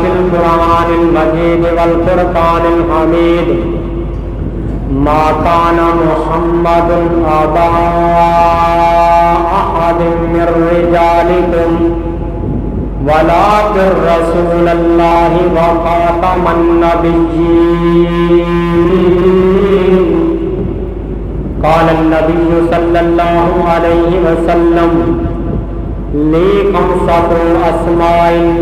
Bill कुरानिल मजीद वल फुरकानिल हमीद। मा काना मुहम्मदुन अबा अहदिम मिर रिजालिकुम वलाकिन रसूलल्लाहि व खातमन नबिय्यीन। क़ाल नबी सल्लल्लाहु अलैहि वसल्लम ली खम्सतु अस्माइन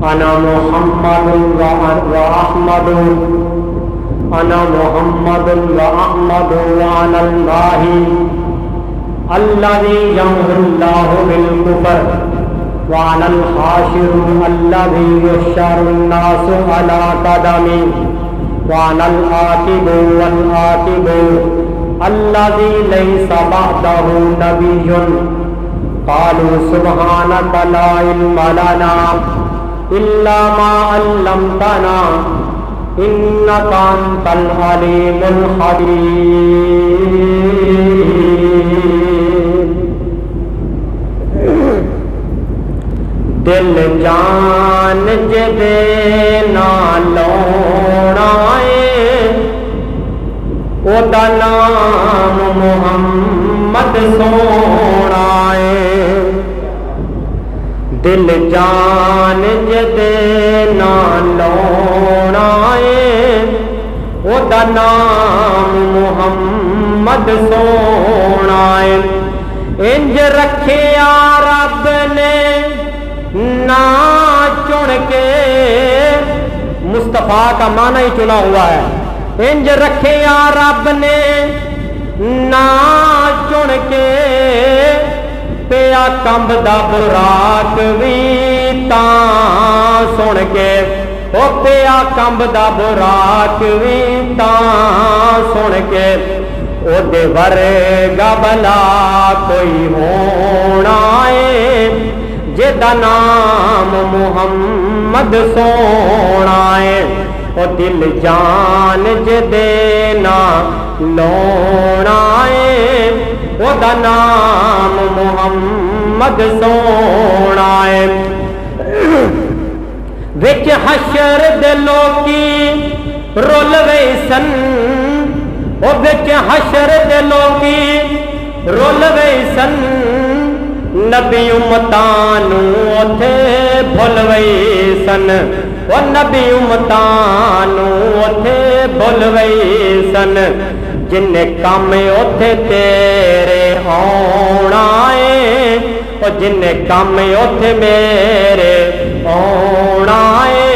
अना मुहम्मदुन व अहमदु अना मुहम्मदुन व अहमदु व अनल्लाहि अल्लज़ी यम्हुल्लाहु बिल कुफ्र व अनल हाशिरु अल्लज़ी युहशरुन नासु अला क़दमी व अनल आतिबु वल आतिबु अल्लज़ी लैसा बअदहु नबिय्युन। क़ालू सुब्हानक ला इल्म लना इल्ला मा अल्लमतना इन्नका अंतल अलीमुल हकीम। दिल जान जिदे नाल लोड़ाए ओदा नाम मुहम्मद सोना है। दिल जान जिदे नाल लोड़ाए ओदा नाम मुहम्मद सोना है। इंज रखिया रब ने ना चुन के, मुस्तफा का माना ही चुना हुआ है। इंज रखिया रब ने ना चुन के पिया कंबदा बुराक भी तां सुन के। ओ पिया कंबदा बुराक भी तां सुन के। ओदे वर्गा भला कोई होना है जिदा नाम मुहम्मद सोना है। ओ दिल जान जिदे ना लोना है ओदा नाम मुहम्मद सोना है। विच हशर दे लोकी रुल गए सन, ओ विच हशर दे लोकी रुल गए सन। नबी उम्मतां नूं ओथे भुल गए सन, ओ नबी उम्मतां नूं ओथे भुल गए सन। जिन्ने काम ओथे तेरे होना है ओ जिन्ने काम ओथे मेरे होना है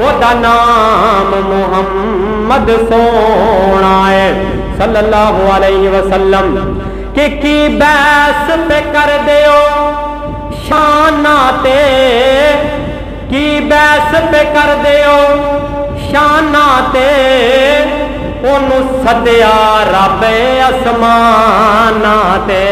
ओदा नाम मुहम्मद सोना है सल्लल्लाहु अलैहि वसल्लम। की बैस पे कर दियो शाना ते, की बैस पे कर दियो शाना ते। ओनू सदया रब असमाना ते।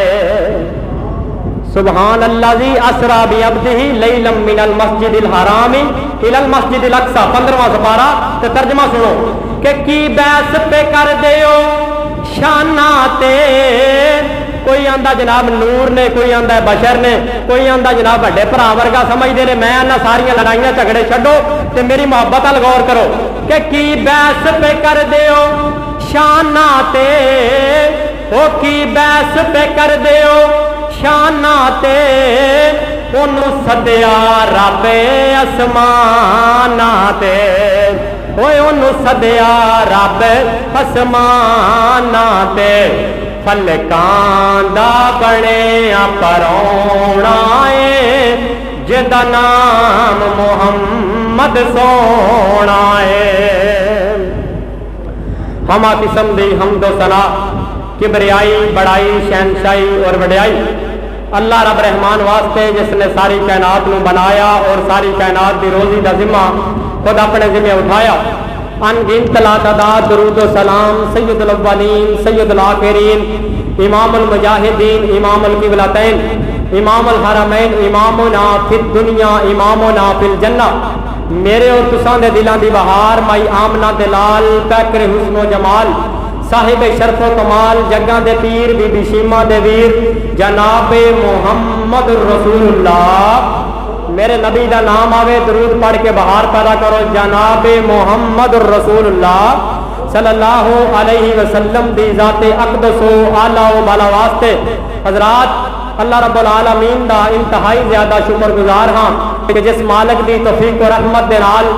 सुभान अल्लाज़ी असरा बि अब्दिही लैलम मिनल मस्जिदिल हरामी इलल मस्जिदिल अक्सा। 15वां सुपारा ते तर्जमा सुनो कि की बैस पे कर दियो शाना ते। कोई आंदा जनाब नूर ने, कोई आंदा बशर ने, कोई आंदा जनाब बड़े भरा वर्गा समझते ने। मैं आना सारियां लड़ाइयां झगड़े छड्डो ते मेरी मोहब्बत अल गौर करो कि की बैस पे कर दियो शाना ते। ओ की बैस पे कर दियो शाना ते। ओनू सदया रब असमाना ते। ओए ओनू सदया रब असमाना ते। फलकां दा बणिया परौना है जिदा नाम मुहम्मद सोना है। हमा किस्म दी हमदो सना किबरियाई बड़ाई शहनशाही और वड्याई अल्लाह रब रहमान वास्ते जिसने सारी कायनात नूं बनाया और सारी कायनात की रोजी का जिम्मा खुद अपने जिम्मे उठाया। अनगिनत लातादाद दुरूद व सलाम सैयदुल अव्वलीन सैयदुल आखिरीन इमामुल मुजाहिदीन इमामुल किबलतैन इमामुल हरमैन इमामुना फिद दुनिया इमामुना फिल जन्नह। मेरे और तुसां दे दिलां दी बहार माई आमना दे लाल पैकर हुस्नो जमाल साहिब शरफो कमाल जग्गां दे पीर बीबी शीमा दे वीर जनाब मुहम्मद रसूलुल्लाह मेरे नबी का नाम आवे दरूद पढ़ के बाहर पैदा करो। जनाब मोहम्मद रसूलुल्लाह सल्लल्लाहु अलैहि वसल्लम दी जाते अक़दसो आला व बाला वास्ते हजरात अल्लाह रब्बुल आलमीन दा इंतहाई ज्यादा शुक्रगुजार हाँ कि जिस मालिक दी तौफीक और रहमत दे नाल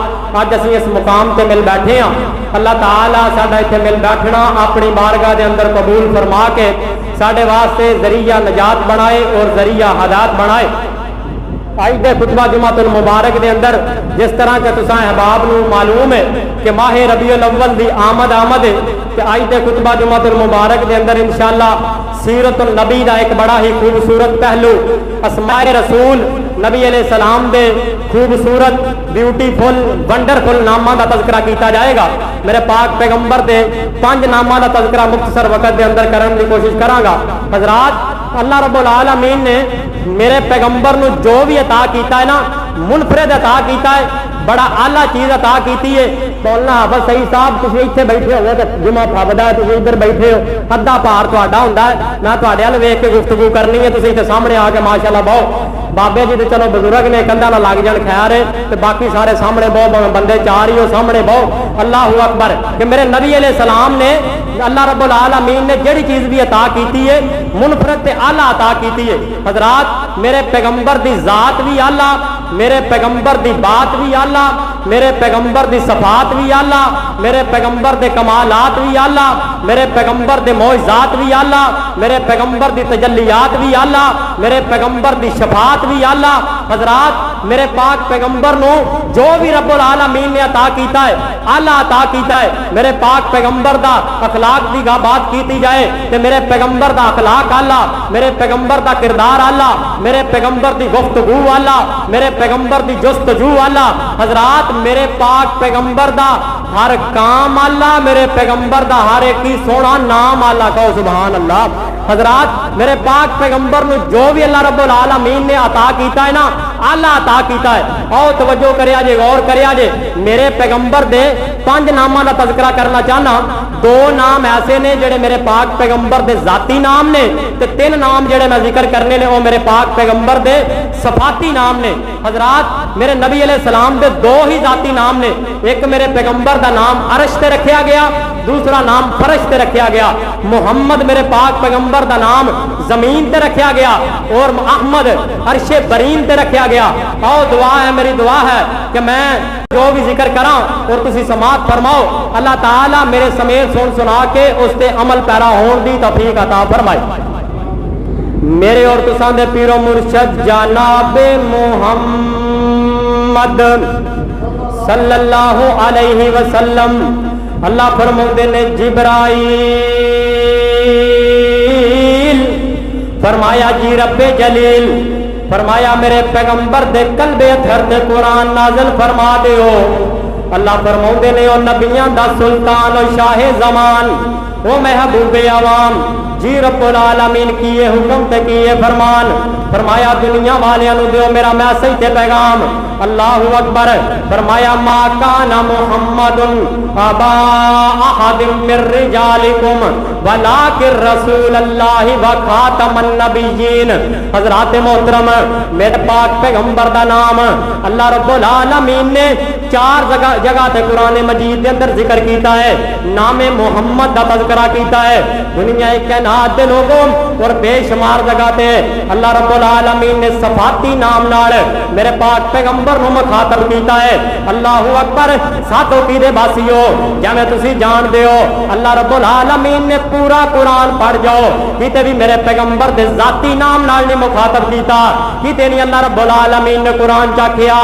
अज असीं इस मुकाम ते मिल बैठे हाँ। अल्लाह ताला साडा इत्थे मिल बैठना अपनी बारगाह दे अंदर कबूल फरमा के साडे वास्ते जरिया नजात बनाए और जरिया हदायत बनाए। आज दे खुतबा जुमातुल मुबारक दे अंदर जिस तरह के तुसां अहबाब नूं मालूम है कि माह रबीउल अव्वल दी आमद है कि आज दे खुतबा जुमातुल मुबारक दे अंदर इंशाअल्लाह सीरतुल नबी दा एक बड़ा ही खूबसूरत पहलू अस्माए रसूल नबी अलैहि सलाम दे खूबसूरत ब्यूटीफुल वंडरफुल नामां दा तज़किरा किया जाएगा। मेरे पाक पैगंबर दे 5 नामां दा तज़किरा मुख्तसर वक्त दे अंदर करने की कोशिश करांगा। हजरात अल्लाह रब्बुल आलमीन ने मेरे पैगंबर नूं जो भी अता किया है ना मुनफरद अता किया है, बड़ा आला चीज अता की है। मौलाना हाफिज सईद साहब तुम इतने बैठे हो तो जुमा फबदा है, तुम इधर बैठे हो अद्धा भार तुहाडा हुंदा है। मैं तुहाडे अल वेख के गुफ्तगू करनी है, तुम इतने सामने आके माशाअल्लाह बहु बाबे जी तो चलो बुजुर्ग ने कंधा ना लग जान खैर है, तो बाकी सारे सामने बहु बंदे 4 ही हो सामने बहु। अल्लाह अकबर कि मेरे नबी अलैहि सलाम ने अल्लाह रब्बुल आलमीन ने जेड़ी चीज भी अता की है मुनफरद ते आला अता की है। हजरात मेरे पैगंबर दी जात भी आला, मेरे पैगंबर दी बात भी आला, मेरे पैगंबर दी सफात भी आला, मेरे पैगंबर दे कमालात भी आला, मेरे पैगंबर दे मौइज़ात भी आला, मेरे पैगंबर दी तजल्लियात भी आला, मेरे पैगंबर दी शफात भी आला। हजरात मेरे पाक पैगंबर नो जो भी रब्बुल आलमीन ने अता कीता है आला अता कीता है। मेरे पाक पैगंबर दा अखलाक दी बात की जाए तो मेरे पैगंबर दा अखलाक आला, मेरे पैगंबर दा किरदार आला, मेरे पैगंबर दी गुफ्तगू आला, मेरे पैगंबर दी जुस्तजू आला। हजरात मेरे पाक पैगंबर दा हर काम आला, मेरे पैगंबर दा हर एक ही सोना नाम आला। कहो सुभान अल्लाह। हजरात मेरे पाक पैगंबर नु जो भी अल्लाह रब्बुल आलमीन ने अता कीता है ना आला अता कीता है। आओ तवज्जो करिया जे, गौर करिया जे। मेरे पैगंबर दे 5 नामां दा तज़किरा करना चाहना। 2 नाम ऐसे ने जेड़े मेरे पाक पैगंबर दे जाती नाम ने, ते 3 नाम जेड़े मैं जिक्र करने ने वो मेरे पाक पैगंबर दे सफाती नाम ने। हजरात मेरे नबी अलैहि सलाम दे 2 ही जाती नाम ने। एक मेरे पैगंबर दा नाम अरश ते रखा गया, दूसरा नाम फरश ते रखा गया। मुहम्मद मेरे पाक पैगंबर दा नाम जमीन ते रखा गया और अहमद अरशे बरीन ते रखा गया। आओ दुआ है, मेरी दुआ है कि मैं जो भी जिक्र करा और तुसी समात फरमाओ, अल्लाह ताला मेरे समेत सुन सुना के उसते अमल पैरा होने दी तौफीक अता फरमाए। मेरे और तुसां दे पीरो मुर्शद जनाबे मुहम्मद सल्लल्लाहु अलैहि वसल्लम अल्लाह फरमाते ने जिब्राइल फरमाया जी रब्बे जलील फरमाया मेरे पैगंबर दे कल्बे अथर ते कुरान नाज़िल फरमा दियो। अल्लाह फरमाते ने ओ नबियां दा सुल्तान और शाहे जमान ओ महबूबे आवाम जी रब्बुल आलमीन किए हुक्म ते किए फरमान। फरमाया दुनिया वालियां नु दियो मेरा मैसेज ते पैगाम। अल्लाहु अकबर। फरमाया मा काना मुहम्मदुन अबा अहदिम मिर रिजालिकुम वलाकिर रसूलुल्लाहि व खातमन नबिय्यीन। हजरात मोहतरम मेरे पाक पैगंबर दा नाम अल्लाह रब्बुल आलमीन ने 4 जगह ते कुरान मजीद के अंदर जिक्र किया है। नामे मोहम्मद का तज़किरा किया है। दुनिया कायनात दे लोगों और बेशुमार जगह ते अल्लाह रब्बुल आलमीन ने सफाती नाम नाल मेरे पाक पैगंबर नूं मुखातब किया है। अल्लाहु अकबर। साथों की दे बासियो जिवें तुसीं जानदे हो अल्लाह रब्बुल आलमीन ने पूरा कुरान पढ़ जाओ किते भी मेरे पैगंबर दे जाती नाम नाल नहीं मुखातब किया, किते नहीं अल्लाह रब्बुल आलमीन ने कुरान च आखिया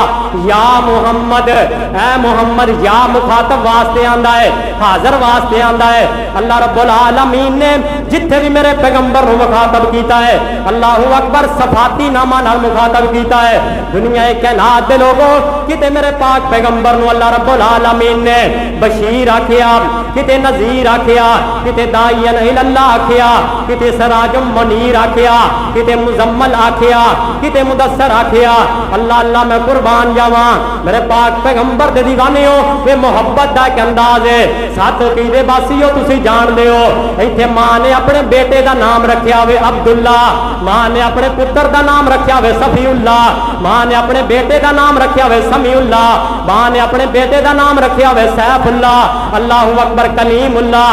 या मुहम्मद ऐ मुहम्मद या मुखातब वास्ते आंदा है, हाजर वास्ते आंदा है। अल्लाह रब्बुल आलमीन ने जिथे भी मेरे पैगंबर को मुखातब किया है अल्लाहु अकबर सफाती नामा नाल मुखातब किया है। दुनिया कायनात दे लोगों किते मेरे पाक पैगंबर को अल्लाह रब्बुल आलमीन ने बशीर आखिया, किते नज़ीर आखिया, किते दाइयन इलल्लाह आखिया, किते सराजुम मुनीर आखिया, किते मुजम्मल आखिया, किते मुदस्सर आखिया। अल्लाह अल्लाह मैं कुर्बान जावा मेरे पाक पैगंबर दे दीवाने हो वे मोहब्बत दा एक अंदाज है। साथों की दे बासियो तुसी जानदे हो इत्थे मां ने अपने बेटे का नाम रखा वे अब्दुल्ला, मां ने अपने पुत्र का नाम रखा वे सफीउल्ला, मां ने अपने बेटे का नाम रखा वे समीउल्ला, मां ने अपने बेटे का नाम रखा वे सैफुल्ला, अल्लाहु अकबर कलीमुल्ला,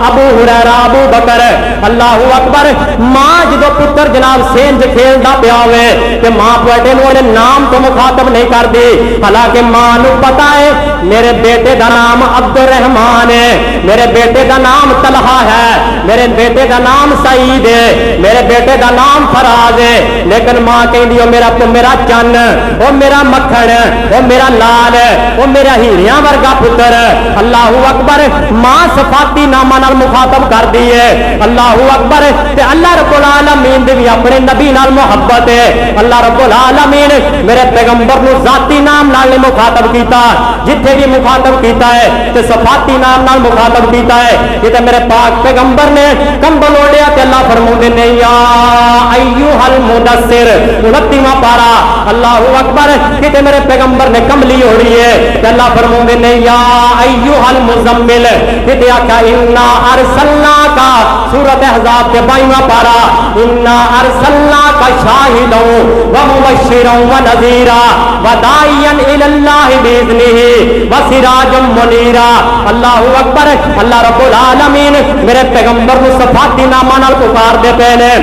अबू हुरैरा अबू बकर, अल्लाहु अकबर। मां जो पुत्र जनाब सेंज खेलता पिया वे ते मां बेटे नाम तो मुखातब नहीं कर दी, हालांकि मां नू पता है मेरे बेटे का नाम अब्दुल रहमान है, मेरे बेटे का नाम तलहा है, मेरे बेटे का नाम सईद है, मेरे बेटे का नाम फराज है, लेकिन मां कहती मेरा चन, वो मेरा मक्खन, वो मेरा लाल, वो मेरा हीरिया वर्गा पुत्र। अल्लाहू अकबर। मां सफाती नामा नाल मुखातब कर दी है, अल्लाहू अकबर। ते अल्लाह रब्बुल आलमीन दी भी अपने नबी नाल मोहब्बत है, अल्लाह रब्बुल आलमीन मेरे पैगंबर नू जाती नाम नाल नहीं मुखातब कीता, जिथे भी मुखातब कीता है ते सफाती नाम नाल मुखातब कीता है। ये मेरे पाक पैगंबर ने कंबल ओढ़िया ते अल्लाह फरमाउंदे ने या अय्युहल मुदस्सिर 29वां पारा, अल्लाहू अकबर। कि मेरे पैगंबर ने कमली ओढ़ी है, अल्लाह फरमाउंदे ने या अय्युहल मुज़म्मिल, कि आका इन्ना अरसलनाका, सूरत अहज़ाब के 22वां पारा, इन्ना अरसलनाका शाहिदन व मुबश्शिरन व नज़ीरा व दाइयन इलल्लाहि बिइज़्निही व सिराजम मुनीरा। अल्लाहू अकबर। अल्लाह रब्बुल आलमीन मेरे पैगंबर को सफाती नामा नाल पुकारदे पे ने,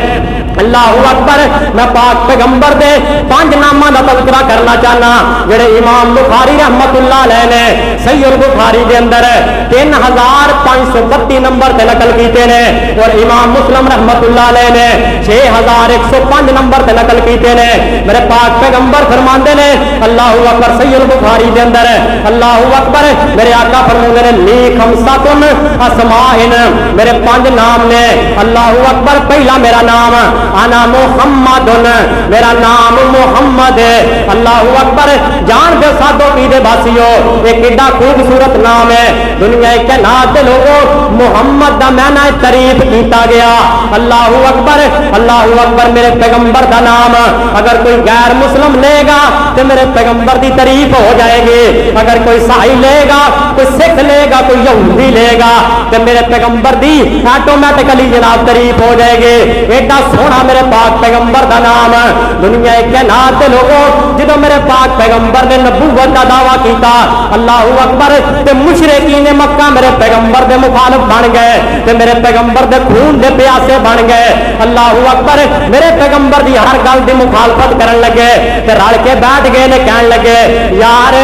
अल्लाहू अकबर। मैं पाक पैगंबर दे 5 नामां दा तज़किरा करना चाहना जेड़े इमाम बुखारी रहमतुल्लाह अलैह ने सहीह बुखारी दे अंदर 3532 नंबर ते नकल कीते ने, और इमाम मुस्लिम रहमतुल्लाह अलैह ने 6105 नंबर ते नकल कीते ने। मेरे पाक पैगंबर फरमांदे ने अल्लाहू अकबर सहीह बुखारी दे अंदर, अल्लाहू अकबर। मेरे आका फरमांदे ने ली खमसातुन अस्माइन, मेरे 5 नाम ने, अल्लाहू अकबर। पहला मेरा नाम आना मुहम्मदुन, मेरा नाम मुहम्मद है, अल्लाहू अकबर। जान दे साधो पीदे बासियो, एक कितना खूबसूरत नाम है, दुनिया के नाते लोगों मुहम्मद का मैना तारीफ किया गया, अल्लाहू अकबर, अल्लाहू अकबर। मेरे पैगंबर का नाम अगर कोई गैर मुस्लिम लेगा तो मेरे पैगंबर की तारीफ हो जाएगी, अगर कोई ईसाई लेगा, कोई सिख लेगा, कोई यहूदी लेगा तो मेरे पैगंबर की ऑटोमैटिकली जनाब तारीफ हो जाएगी। एडा सोना मेरे पाक पैगंबर का नाम, दुनिया के नाते लोगों जो मेरे पाक पैगंबर ने नबूवत का दावा किया, अल्लाहू अकबर। ते मुशरिकीन मक्का मेरे पैगंबर के मुखालिफ बन गए, ते मेरे पैगंबर के खून के प्यासे बन गए, अल्लाहू अकबर। मेरे पैगंबर की हर गल की मुखालफत करन लगे, ते रल के बैठ गए ने कहन लगे यार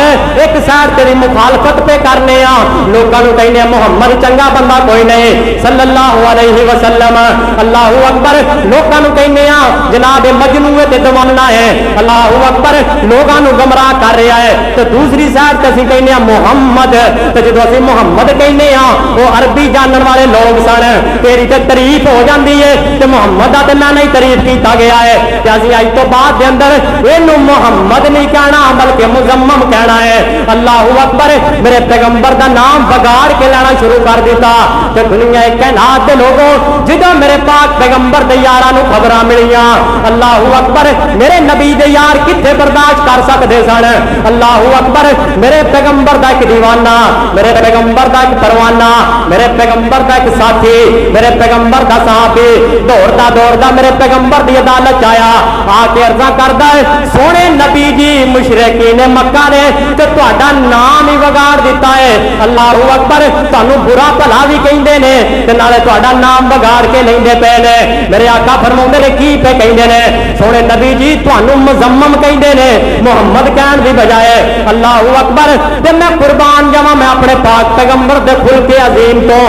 एक साइड तेरी मुखालफत पे करने आ, लोगों को कहने मुहम्मद चंगा बंदा कोई नहीं सल्लल्लाहु अलैहि वसल्लम, अल्लाहू अकबर। लोगों को कहने आ जनाब मजनू ते दीवाना है, अल्लाहू अकबर। लोगों को गुमराह कर रहा है, तो दूसरी साइड ते कहने मुहम्मद, तो जो असं मुहम्मद कहने वो अरबी जानने वाले लोग सन, तेरी तो तारीफ हो जाती है, तो मुहम्मद का तो मैं नहीं तारीफ किया गया है, असं अज तो बाद के अंदर इनू मुहम्मद नहीं कहना बल्कि मुजम्मम कहना है, अल्लाहू अकबर। मेरे पैगंबर का नाम बगाड़ के लेना शुरू कर दिता, तो दुनिया कैनात के लोगों जो मेरे पाक पैगंबर के यारां नूं खबरां मिलियां, अल्लाहू अकबर। मेरे नबी दे यार किथे बर्दाश्त कर सकते सन, अल्लाहू अकबर। मेरे पैगंबर का एक दीवाना, मेरे पैगंबर का एक परवाना, मेरे पैगंबर का एक साथी, मेरे पैगंबर का साहबी दौड़ता दौड़ता मेरे पैगंबर की अदालत आया, आके अर्जा करता है सोने नबी जी मुशरिकीन मक्का ने तो तुहाडा नाम ही बगाड़ दिता है, अल्लाहू अकबर। तुहानू बुरा भला भी कहंदे ने ते नाले तुहाडा नाम बगाड़ के लैंदे पे ने। मेरे आका फरमाउंदे ने की पे कहंदे ने सोने नबी जी तुहानू मुजम्मम कहंदे ने, मुहम्मद कहण दी बजाए, अल्लाहू अकबर। ते मैं कुर्बान जावां मैं अपने पाक पैगंबर दे खुलके अजीम तो।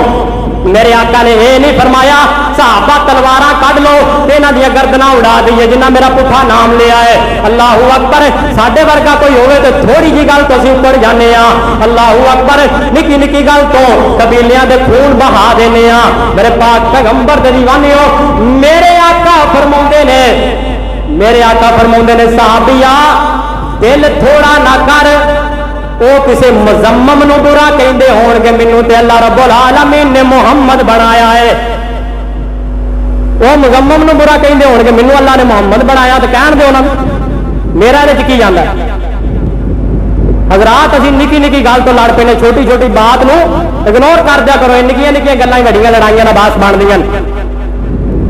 मेरे आका ने यह नहीं फरमाया सहाबा तलवार कढ़ लो इन्हां दी गर्दना उड़ा दीए जिन्ना मेरा पुठा नाम लिया है, अल्लाहू अकबर। साडे वर्गा कोई होवे तो थोड़ी जी गल तो असीं उपर जाने आ, अल्लाहू अकबर। निकी निकी गल तो कबीलियां दे खून बहा देने आ। मेरे पाक पैगंबर दे दीवानियो मेरे आका फरमाउंदे ने, मेरे आका फरमाउंदे ने सहाबिया दिल थोड़ा ना कर, वो किसी मुजम्मम नूं बुरा कहंदे होणगे, मैनूं ते अल्लाह रब्बुल आलमीन ने मुहम्मद बनाया है। वो मुजम्मम नूं बुरा कहंदे होणगे, मैनूं अल्लाह ने मुहम्मद बनाया, तो कहण दे उन्हां नूं, मेरा इहदे च की जांदा हजरात असीं निकी निकी गल तो लड़ पैने, छोटी छोटी बात नूं इग्नोर कर दिया करो। निक्कियां निक्कियां गल्लां वड्डियां लड़ाइयां दा बास बनदियां।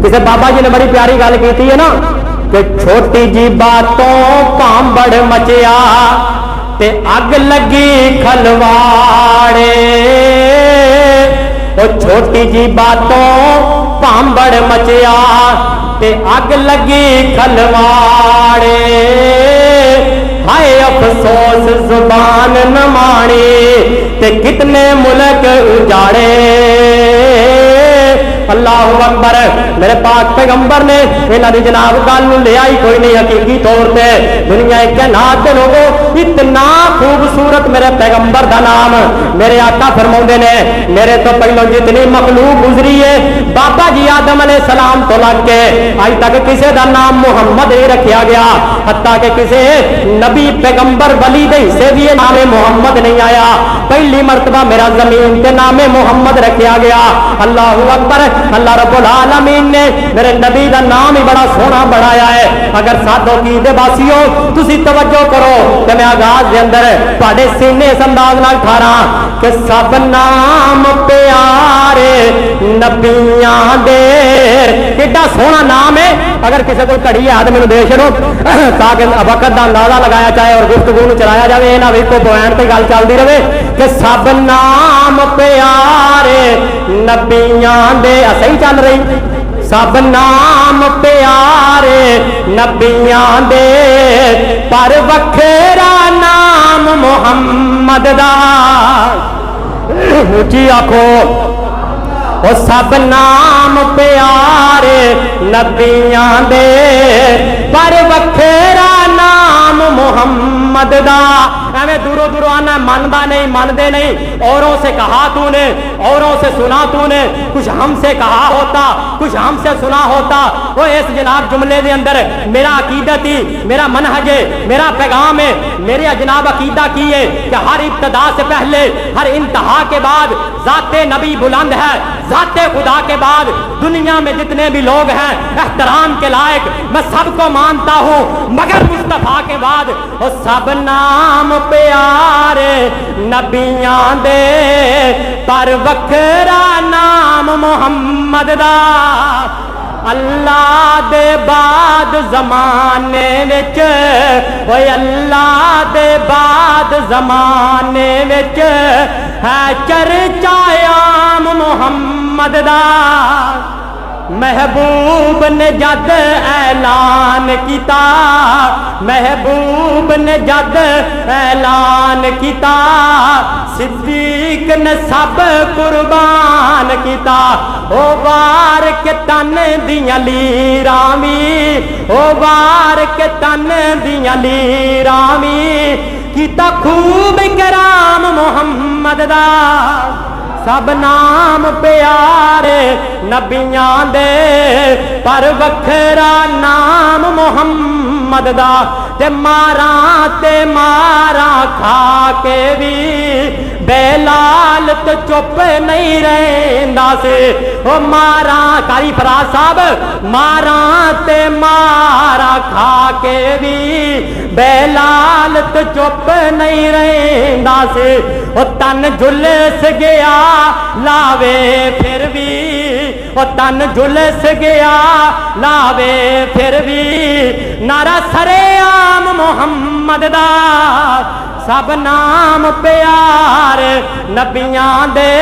किसी बाबा जी ने बड़ी प्यारी गल की है ना कि छोटी जी बातों भांबड़ मचिया ते अग लगी खलवाड़े। ओ छोटी जी बातों भांबड़ मचिया ते अग लगी खलवाड़े। हाय अफसोस जुबान न मानी ते कितने मुल्क उजाड़े। अल्लाहु अकबर। मेरे पाक पैगंबर ने इन्हां दी जनाब गल नूं ले आई कोई नहीं, हकीकी तौर पे दुनिया कायनात दे लोगों इतना खूबसूरत मेरे पैगंबर दा नाम मेरे आका फरमाउंदे ने मेरे तो पहलों जितनी मखलूक गुजरी है बाबा जी आदम अलैहि सलाम तो लग के अज तक किसी दा नाम मुहम्मद नहीं रखा गया। हत्ता कि किसी नबी पैगंबर वली दे हिस्से भी नाम मुहम्मद नहीं आया। पहली मरतबा मेरा जमीन के नाम मुहम्मद रखा गया। अल्लाहु अकबर। अल्लाह रब्बुल आलमीन ने मेरे नबी का नाम ही बड़ा सोहना बनाया है। अगर साधो की दे वासियों तुसी तवज्जो करो तो मैं आगाज के अंदर तुहाडे सीने इस अंदाज नाल ठारा कि सब नाम प्यारे नबियां दे। कितना सोहना नाम है। अगर किसी को घड़ी है तो मैं दे छो ताकि वक्त का अंदाजा लगाया जाए और गुफ्तगू नूं चलाया जाए। ना भी को पॉइंट पे गल चलती रहे कि सब नाम प्यारे नबियां दे। सही चल रही। सब नाम प्यारे नबियां दे पर वखेरा नाम मुहम्मद दा। ऊंची आखो ओ सब नाम प्यारे नबियां दे पर वखेरा नाम मुहम्मद दा। एवं दूरों दूरों आना मानता नहीं, मानते नहीं। औरों से कहा तूने, औरों से सुना तूने, कुछ हमसे कहा होता, कुछ हमसे सुना होता। वो इस जनाब जुमले के अंदर मेरा अकीदत ही, मेरा मनहज है, मेरा पैगाम है। मेरे जनाब अकीदा की है कि हर इब्तदा से पहले हर इंतहा के बाद जाते नबी बुलंद है। जाते खुदा के बाद दुनिया में जितने भी लोग हैं एहतराम के लायक मैं सबको मानता हूँ, मगर मुस्तफा के बाद वो सब नाम प्यारे नबियां दे पर वखरा नाम मुहम्मद दा। अल्लाह दे बाद जमाने विच ओए अल्लाह दे बाद जमाने विच है चर्चा आम मुहम्मद दा। महबूब ने जद ऐलान किया, महबूब ने जद ऐलान किया, सिद्दीक ने सब कुर्बान किया। ओ वार के तन दियां लीरामी, ओ वार के तन दियां लीरामी, किता खूब कराम मुहम्मद दा। सब नाम प्यारे नबियां दे पर वखरा नाम मुहम्मद दा। ते मारा खा के भी बेलाल तो चुप नहीं रहंदा से। ओ मारा कारी फराज साहब मारा खा के भी बेलाल तो चुप नहीं रहंदा से। ओ तन झुलस गया लावे फिर भी, ओ तन झुलस गया लावे फिर भी, नारा सरेआम मुहम्मद दा। सब नाम प्यारे नबियां दे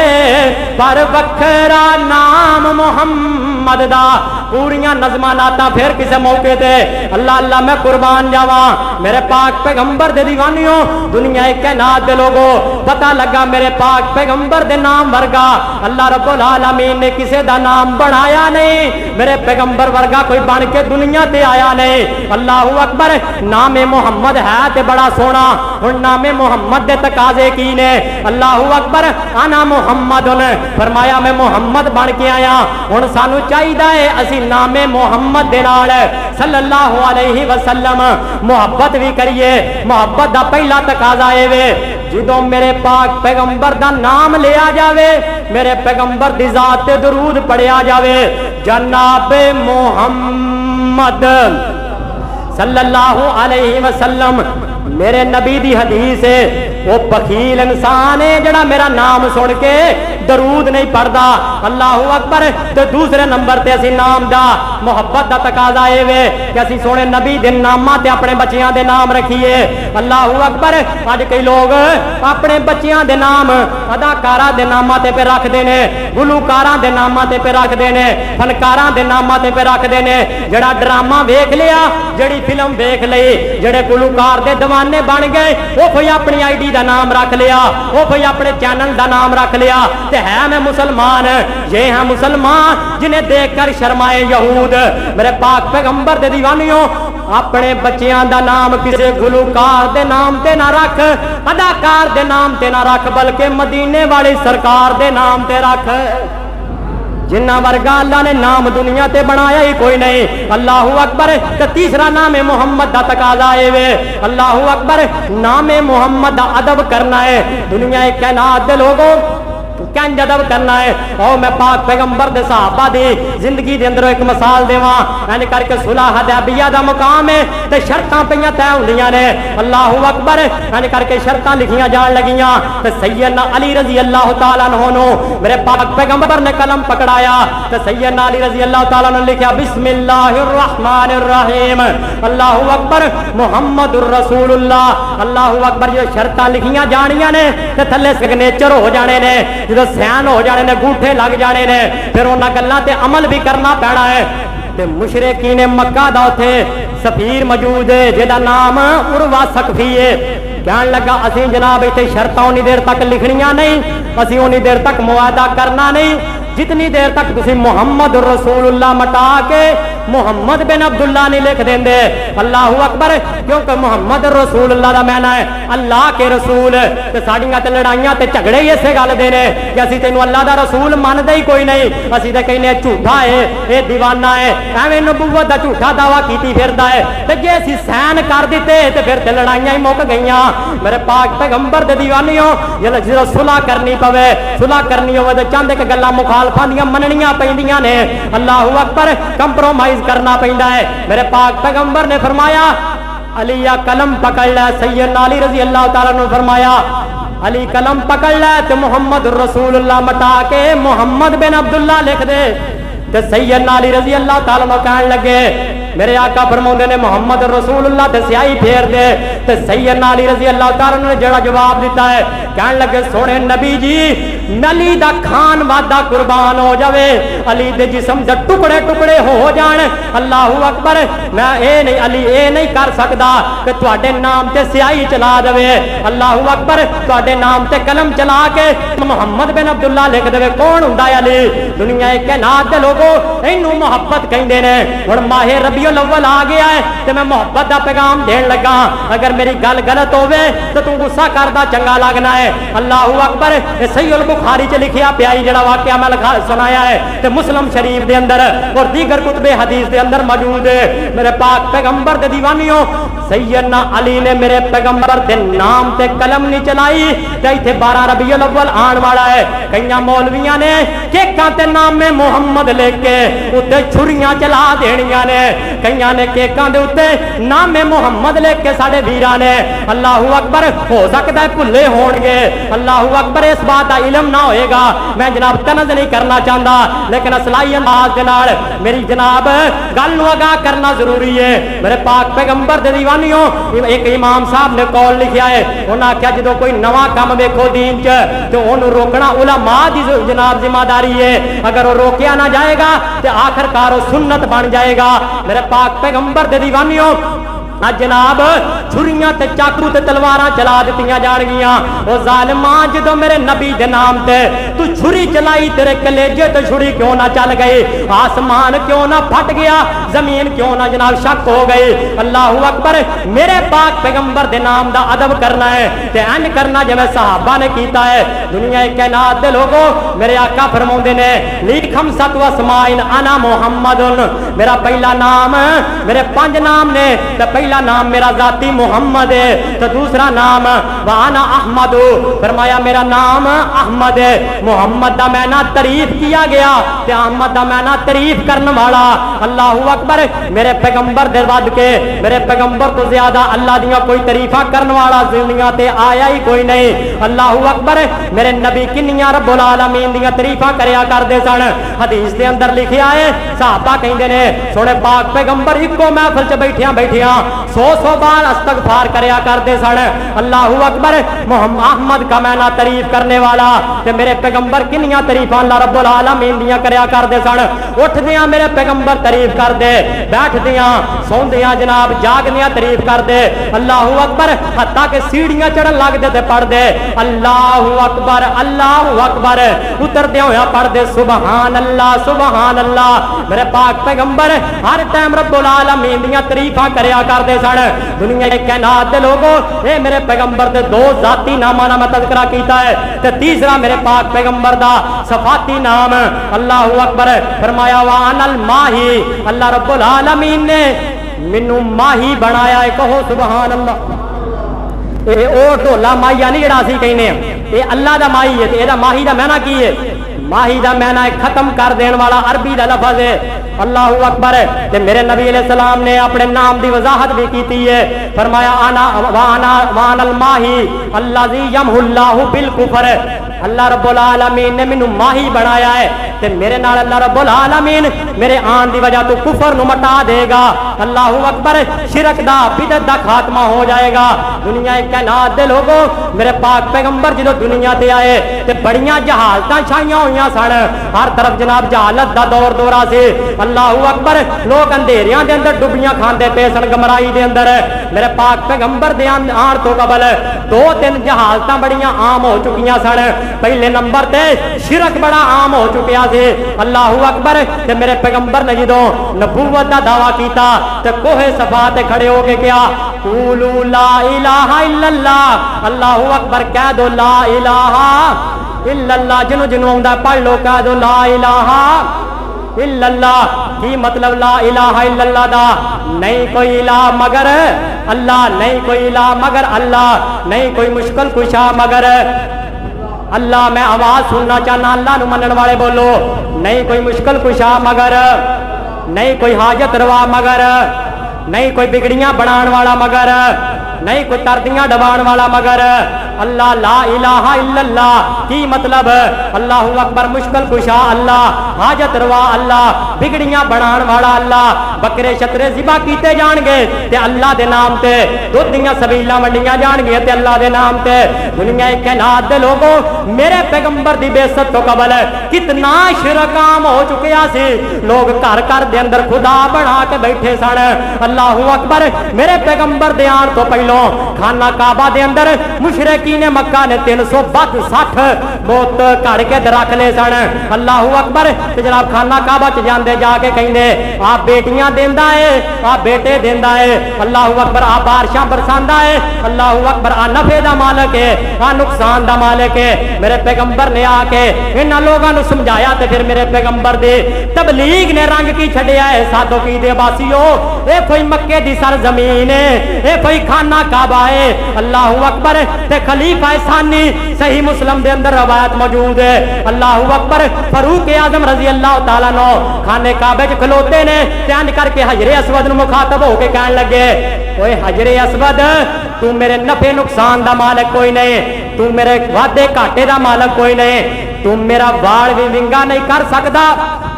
पर वखरा नाम मुहम्मद दा। पूरियां नज़मां नाता फिर किसी मौके ते अल्लाह अल्लाह मैं कुर्बान जावा। मेरे पाक पैगंबर दे दीवानियों दुनिया कायनात दे लोगों पता लगा मेरे पाक पैगंबर दे नाम वर्गा अल्लाह रब्बुल आलमीन ने किसी दा नाम बनाया नहीं। मेरे पैगंबर वर्गा कोई बन के दुनिया ते आया नहीं। अल्लाहू अकबर। नामे मुहम्मद है ते बड़ा सोना। हुण नामे मुहम्मद दे तकाजे की ने। अल्लाहू अकबर। आना मुहम्मद फरमाया मैं मुहम्मद बन के आया। हुण सानू चाहिदा है असी नामे मुहम्मद दे नाल सल्लल्लाहु अलैहि वसल्लम मुहब्बत भी करिए। मुहब्बत दा पहला तकाजा है वे जो मेरे पाक पैगंबर दा नाम लिया जावे, मेरे पैगंबर दी जात ते दरूद पढ़िया जावे। जनाब मुहम्मद सल्लल्लाहु अलैहि वसल्लम मेरे नबी दी हदीस है वो बखील इंसान है जड़ा मेरा नाम सुन के दरूद नहीं पढ़ता। अल्लाह अकबर। तो दूसरे नंबर ते असी नाम दा मुहब्बत दा तकाजा है वे कि असी सोने नबी दे नामां ते अपने बच्चियां दे नाम रखिए। अल्लाह अकबर। अज कई लोग अपने बच्चियां दे नाम अदाकारा दे नामां ते पे रखते ने, गुलूकारां दे नामां ते पे रखते ने, फनकारां दे नामां ते पे रखते ने। जड़ा ड्रामा वेख लिया, जड़ी फिल्म वेख लई, जड़े गुलूकार दे दीवाने बन गए, वो कोई अपनी आईडी दा नाम रख लिया, वो कोई अपने चैनल दा नाम रख लिया। ते है मैं मुसलमान, ये है मुसलमान जिन्हें देखकर शर्माए यहूद। मेरे पाक पैगंबर दे दीवानियों, अपने बच्चियां दा नाम किसी गुलूकार दे नाम ते ना रख, अदाकार दे नाम ते ना रख, बल्कि मदीने वाली सरकार दे नाम ते रख। जिन्ना वर्गा अल्लाह ने नाम दुनिया ते बनाया ही कोई नहीं। अल्लाहू अकबर। तो तीसरा नाम है मोहम्मद दा तकाजा है वे। अल्लाहू अकबर। नाम मोहम्मद दा अदब करना है। दुनिया एक कायनात दे लोगों कंज अदब करना है। और मैं पाक पैगंबर दे सहाबा दी जिंदगी दे अंदर एक मिसाल देवां। एंज करके सुलह हदैबिया दा मुकाम है ते शर्तां पईयां तय हुंदियां ने। अल्लाहू अकबर। एंज करके शर्तां लिखियां जान लगियां ते सैयदना अली रजी अल्लाह तआला अन्हु नु मेरे पाक पैगंबर ने कलम पकड़ाया ते सैयदना अली रजी अल्लाह तआला ने लिखा बिस्मिल्लाहिर रहमानिर रहीम अल्लाहू अकबर मुहम्मदुर रसूलुल्लाह। अल्लाहू अकबर। जो शर्तां लिखियां जानियां ने ते थल्ले सिग्नेचर हो जाने ने, जो सैन हो जाने ने, गूठे लग जाने ने, फिर उन्हां गल्लां ते अमल भी करना पैना है। ते मुशरिकीन मक्का दा उत्थे सफीर मौजूद है जिहदा नाम उरवा सकफी है। कहन लगा असी जनाब इत्थे शर्तां उन्नी देर तक लिखनियां नहीं, असी उन्नी देर तक मुआदा करना नहीं जितनी देर तक तुसी मोहम्मद रसूलुल्लाह मटा के मोहम्मद बिन अब्दुल्ला नहीं लिख देंदे। अल्लाहू अकबर। क्योंकि मोहम्मद रसूलुल्लाह दा मैना है अल्लाह के रसूल। ते साडियां ते लड़ाइयां ते झगड़े ही इसे गल दे ने कि असी तेनू अल्लाह दा रसूल मनदे ही कोई नहीं। असी ते कहने झूठा है, ये दीवाना है, एवें नबूवत दा झूठा दावा कीती फिरदा है। ते जे असी सहन कर दिते ते फिर ते लड़ाइयां ही मुक गईयां। मेरे पाक पैगंबर दे दीवानियों, जो सुलह करनी पवे, सुलह करनी होवे ते चंद एक गल्लां मुखालफां दियां मननियां पैंदियां ने। अल्लाहू अकबर। कंप्रोमाइज करना पैंदा है। मेरे पाक पैगंबर ने फरमाया अली या कलम पकड़ ले। सैयदना अली रजी अल्लाह तआला ने फरमाया अली कलम पकड़ ले तो मोहम्मद रसूलुल्लाह मटा के मोहम्मद बिन अब्दुल्ला लिख दे। तो सैयदना अली रजी अल्लाह तआला ने कहने लगे मेरे आका फरमाते ने मोहम्मद रसूलुल्लाह ते स्याही फेर दे। ते सैयदना अली रजी अल्लाह तआला ने जड़ा जवाब दिता है, कहने लगे सोने नबी जी अली दा खान वादा कुर्बान हो जावे, अली दे जिस्म दे टुकड़े टुकड़े हो जान। अल्लाहू अकबर। मैं ए नहीं अली ए नहीं कर सकदा कि तुहाडे नाम ते स्याही चला देवे। अल्लाहू अकबर। तुहाडे नाम ते कलम चला के मोहम्मद बिन अब्दुल्ला लिख देवे। कौन हुंदा है अली? दुनिया एक कायनात दे लोगो इनू मोहब्बत कहंदे ने। हुण माहे रबीउल अव्वल आ गया है ते मैं मोहब्बत दा पैगाम देन लगा। अगर मेरी गल गलत होवे तो तू गुस्सा करदा चंगा लगना है। अल्लाहू अकबर। सहीहुल बुखारी च लिखिया पिया जड़ा वाकया मैं लिखा सुनाया है ते मुस्लिम शरीफ दे अंदर और दीगर कुतबे हदीस दे अंदर मौजूद है। मेरे पाक पैगंबर दे दीवानियों, सैयदना अली ने मेरे पैगंबर दे नाम ते कलम नहीं चलाई ते इत्थे 12 रबीउल अव्वल आन वाला है। कईयां मौलवियां ने केकां ते नामे मुहम्मद लिख के उत्ते छुरियां चला देनियां ने। कईयां ने केकां दे उत्ते नामे मुहम्मद लिख के साडे वीरां ने। अल्लाहू अकबर। हो सकदा है भुल्ले होणगे। अल्लाहू अकबर। इस बात का इलम ना होएगा, मैं जनाब तनज़ नहीं करना चाहता, लेकिन असलाई अंदाज दे नाल मेरी जनाब गल नूं आगाह करना जरूरी है। मेरे पाक पैगंबर दे दीवानियों, एक इमाम साहब ने कौल लिखिया है। उन्हें आख्या जो कोई नवा काम वेखो दीन च तो उन्होंने रोकना उलमा दी जनाब जिम्मेदारी है। अगर वो रोकिया ना जाएगा तो आखिरकार वो सुन्नत बन जाएगा। मेरे पाक पैगंबर दे दीवानियों, आज जनाब छुरियां ते चाकू ते तलवारां चला दित्तियां जाणगियां। ओ जालिमा जो मेरे नबी दे नाम ते तू छुरी चलाई, तेरे कलेजे ते छुरी क्यों ना चल गई? आसमान क्यों ना फट गया? जमीन क्यों ना जनाब शक हो गई? अल्लाहू अकबर। मेरे पाक पैगंबर दे नाम दा अदब करना है ते अन करना जिवें सहाबा ने कीता है। दुनिया कायनात दे लोगो मेरे आका फरमाउंदे ने ली खमसत अस्माइन अना मुहम्मदुन, मेरा पहला नाम, मेरे 5 नाम ने, तो पहला नाम मेरा जाती मुहम्मद है, तो दूसरा नाम वाना अहमदु, फरमाया मेरा नाम अहमद है। मुहम्मद दा मैना तारीफ किया गया ते अहमद दा मैना तारीफ करने वाला। अल्लाहू अकबर, मेरे पैगंबर दे वद के, मेरे पैगंबर तो ज्यादा अल्लाह दियां कोई तारीफा करने वाला दुनिया ते आया ही कोई नहीं। अल्लाहू अकबर, मेरे नबी किन्नियां रब्बुल आलमीन दियां तारीफा करया करदे सन। हदीस दे अंदर लिखिया है, सहाबा कहंदे ने सोने पाक पैगंबर इको महफिल च बैठिया बैठिया 100 बार इस्तगफार करया करदे सन। अल्लाहू अकबर, मोहम्मद अहमद का मैना तारीफ करने वाला ते मेरे पैगंबर किन्नियां तारीफा अल्लाह रब्बुल आलमीन दियां करया करदे सन। उठदियां मेरे पैगंबर तारीफ करदे, बैठदियां सौंदियां जनाब जागदियां तारीफ करदे। अल्लाहू अकबर, हत्ता के सीढ़ियां चढ़न लगदे ते पढ़दे अल्लाहू अकबर अल्लाहू अकबर, उतरदे होया पढ़दे सुबहान अल्लाह सुबहान अल्लाह। मेरे पाक पैगंबर हर टाइम रब्बुल आलमीन दियां तारीफां करया करदे सन। दुनिया के कायनात दे लोगो ए मेरे पैगंबर दे 2 जाती नामां दा मैं तज़किरा कीता है ते तीसरा मेरे पाक पैगंबर दा सफाती नाम। अल्लाहू अकबर, फरमाया वा अनल माही, अल्लाह रब्बुल आलमीन ने मैनू माही बनाया है, कहो सुबहान अल्लाह। ये ओ ढोला माहिया नहीं जड़ा असीं कहने ये अल्लाह दा माही है, ते माही दा मैना की है? माही दा मैना खत्म कर देने वाला अरबी दा लफज है। अल्लाहू अकबर, ते मेरे नबी अलैहिस्सलाम ने अपने नाम की वजाहत भी की है। फरमाया आना वानल माही अल्लाजी यमहुल्लाहु बिल कुफर, अल्लाह रब्बुल आलमीन ने मैनू माही बनाया है ते मेरे नाल अल्लाह रब्बुल आलमीन मेरे आन की वजह तो कुफर नू मटा देगा। अल्लाहू अकबर, शिरक दा बिदअत दा खात्मा हो जाएगा। दुनिया कायनात दे लोगो मेरे पाक पैगंबर जो दुनिया ते आए ते बड़ियां जहालतां छाइयां हुई सन, हर तरफ जनाब जहालत दा दौर दौरा से। अल्लाहू अकबर, लोग अंधेरियां दे अंदर डुबियां खांदे पे सन, गमराई दे अंदर। मेरे पाक पैगंबर दे आन तो कबल 2-3 जहालतां बड़ियां आम हो चुकियां सन। पहले नंबर ते शिरक बड़ा आम हो चुकिया से। अल्लाहू अकबर, ते मेरे पैगंबर ने जो नबूवत का दावा किया ते कोहे सफा ते खड़े होके क्या कूलू ला इलाहा इल्लल्लाह, अल्लाहू अकबर कह दो ला इलाहा इल्लल्लाह, जिन्हों जिन्हों आउंदा पढ़ लो कह दो ला इलाहा इल्लल्लाह। की मतलब ला इलाहा इल्लल्लाह दा? नहीं कोई इलाह मगर अल्लाह, नहीं कोई इलाह मगर अल्लाह, नहीं कोई मुश्किल कुशा मगर अल्लाह। मैं आवाज सुनना चाहना, अल्लाह नू मनन वाले बोलो। नहीं कोई मुश्किल कुशा मगर, नहीं कोई हाजत रवा मगर, नहीं कोई बिगड़ियां बनाने वाला मगर, नहीं कोई तरदियां डबाण वाला मगर अल्लाह। ला इलाहा इल्लल्लाह की मतलब अल्लाहू अकबर, मुश्किल कुशा अल्लाह, हाजत रवा अल्लाह, बिगड़ियां बनाने वाला अल्लाह। बकरे छतरे जिबा कीते जाणगे ते अल्लाह दे नाम ते, दुध दियां सबीलां वंडियां जाणगियां ते अल्लाह दे नाम ते। दुनिया कायनात दे लोगो मेरे पैगंबर दी बेइज्जत तो कबल कितना शिरक आम हो चुकिया सी। लोग घर घर दे अंदर खुदा बना के बैठे सन। अल्लाहू अकबर, मेरे पैगंबर दे आन तो पहलों खाना काबा दे अंदर मुशरिकी ने मक्का ने 360 बोत घड़ के रख ले सन। अल्लाहू अकबर, जनाब खाना काबा च जांदे जाके कहंदे आ बेटियां देंदा है, आ बेटे देंदा है। अल्लाहू अकबर, आ बारिशां बरसांदा है। अल्लाहू अकबर, आ नफे दा मालिक है, आ नुकसान दा मालिक है। मेरे पैगंबर ने आके इन्हां लोगों को समझाया ते फिर मेरे पैगंबर दे तबलीग ने रंग की छड़िया है। साधो की दे वासियो, ए कोई मक्के दी सरजमीन है, ए कोई खाना काबा है। अल्लाहू अकबर, ते खलीफा सानी सही मुस्लिम दे अंदर रवायत मौजूद है। अल्लाहू अकबर, फरूक आजम रजी अल्लाह तआला नो खाने काबे च खलोते ने, ध्यान करके हजरे असवद नु मुखातब होके कहने लगे ओए हजरे असवद, तू मेरे नफे नुकसान दा मालिक कोई नहीं, तू मेरे वादे घाटे दा मालिक कोई नहीं, तू मेरा वाल भी विंगा नहीं कर सकता।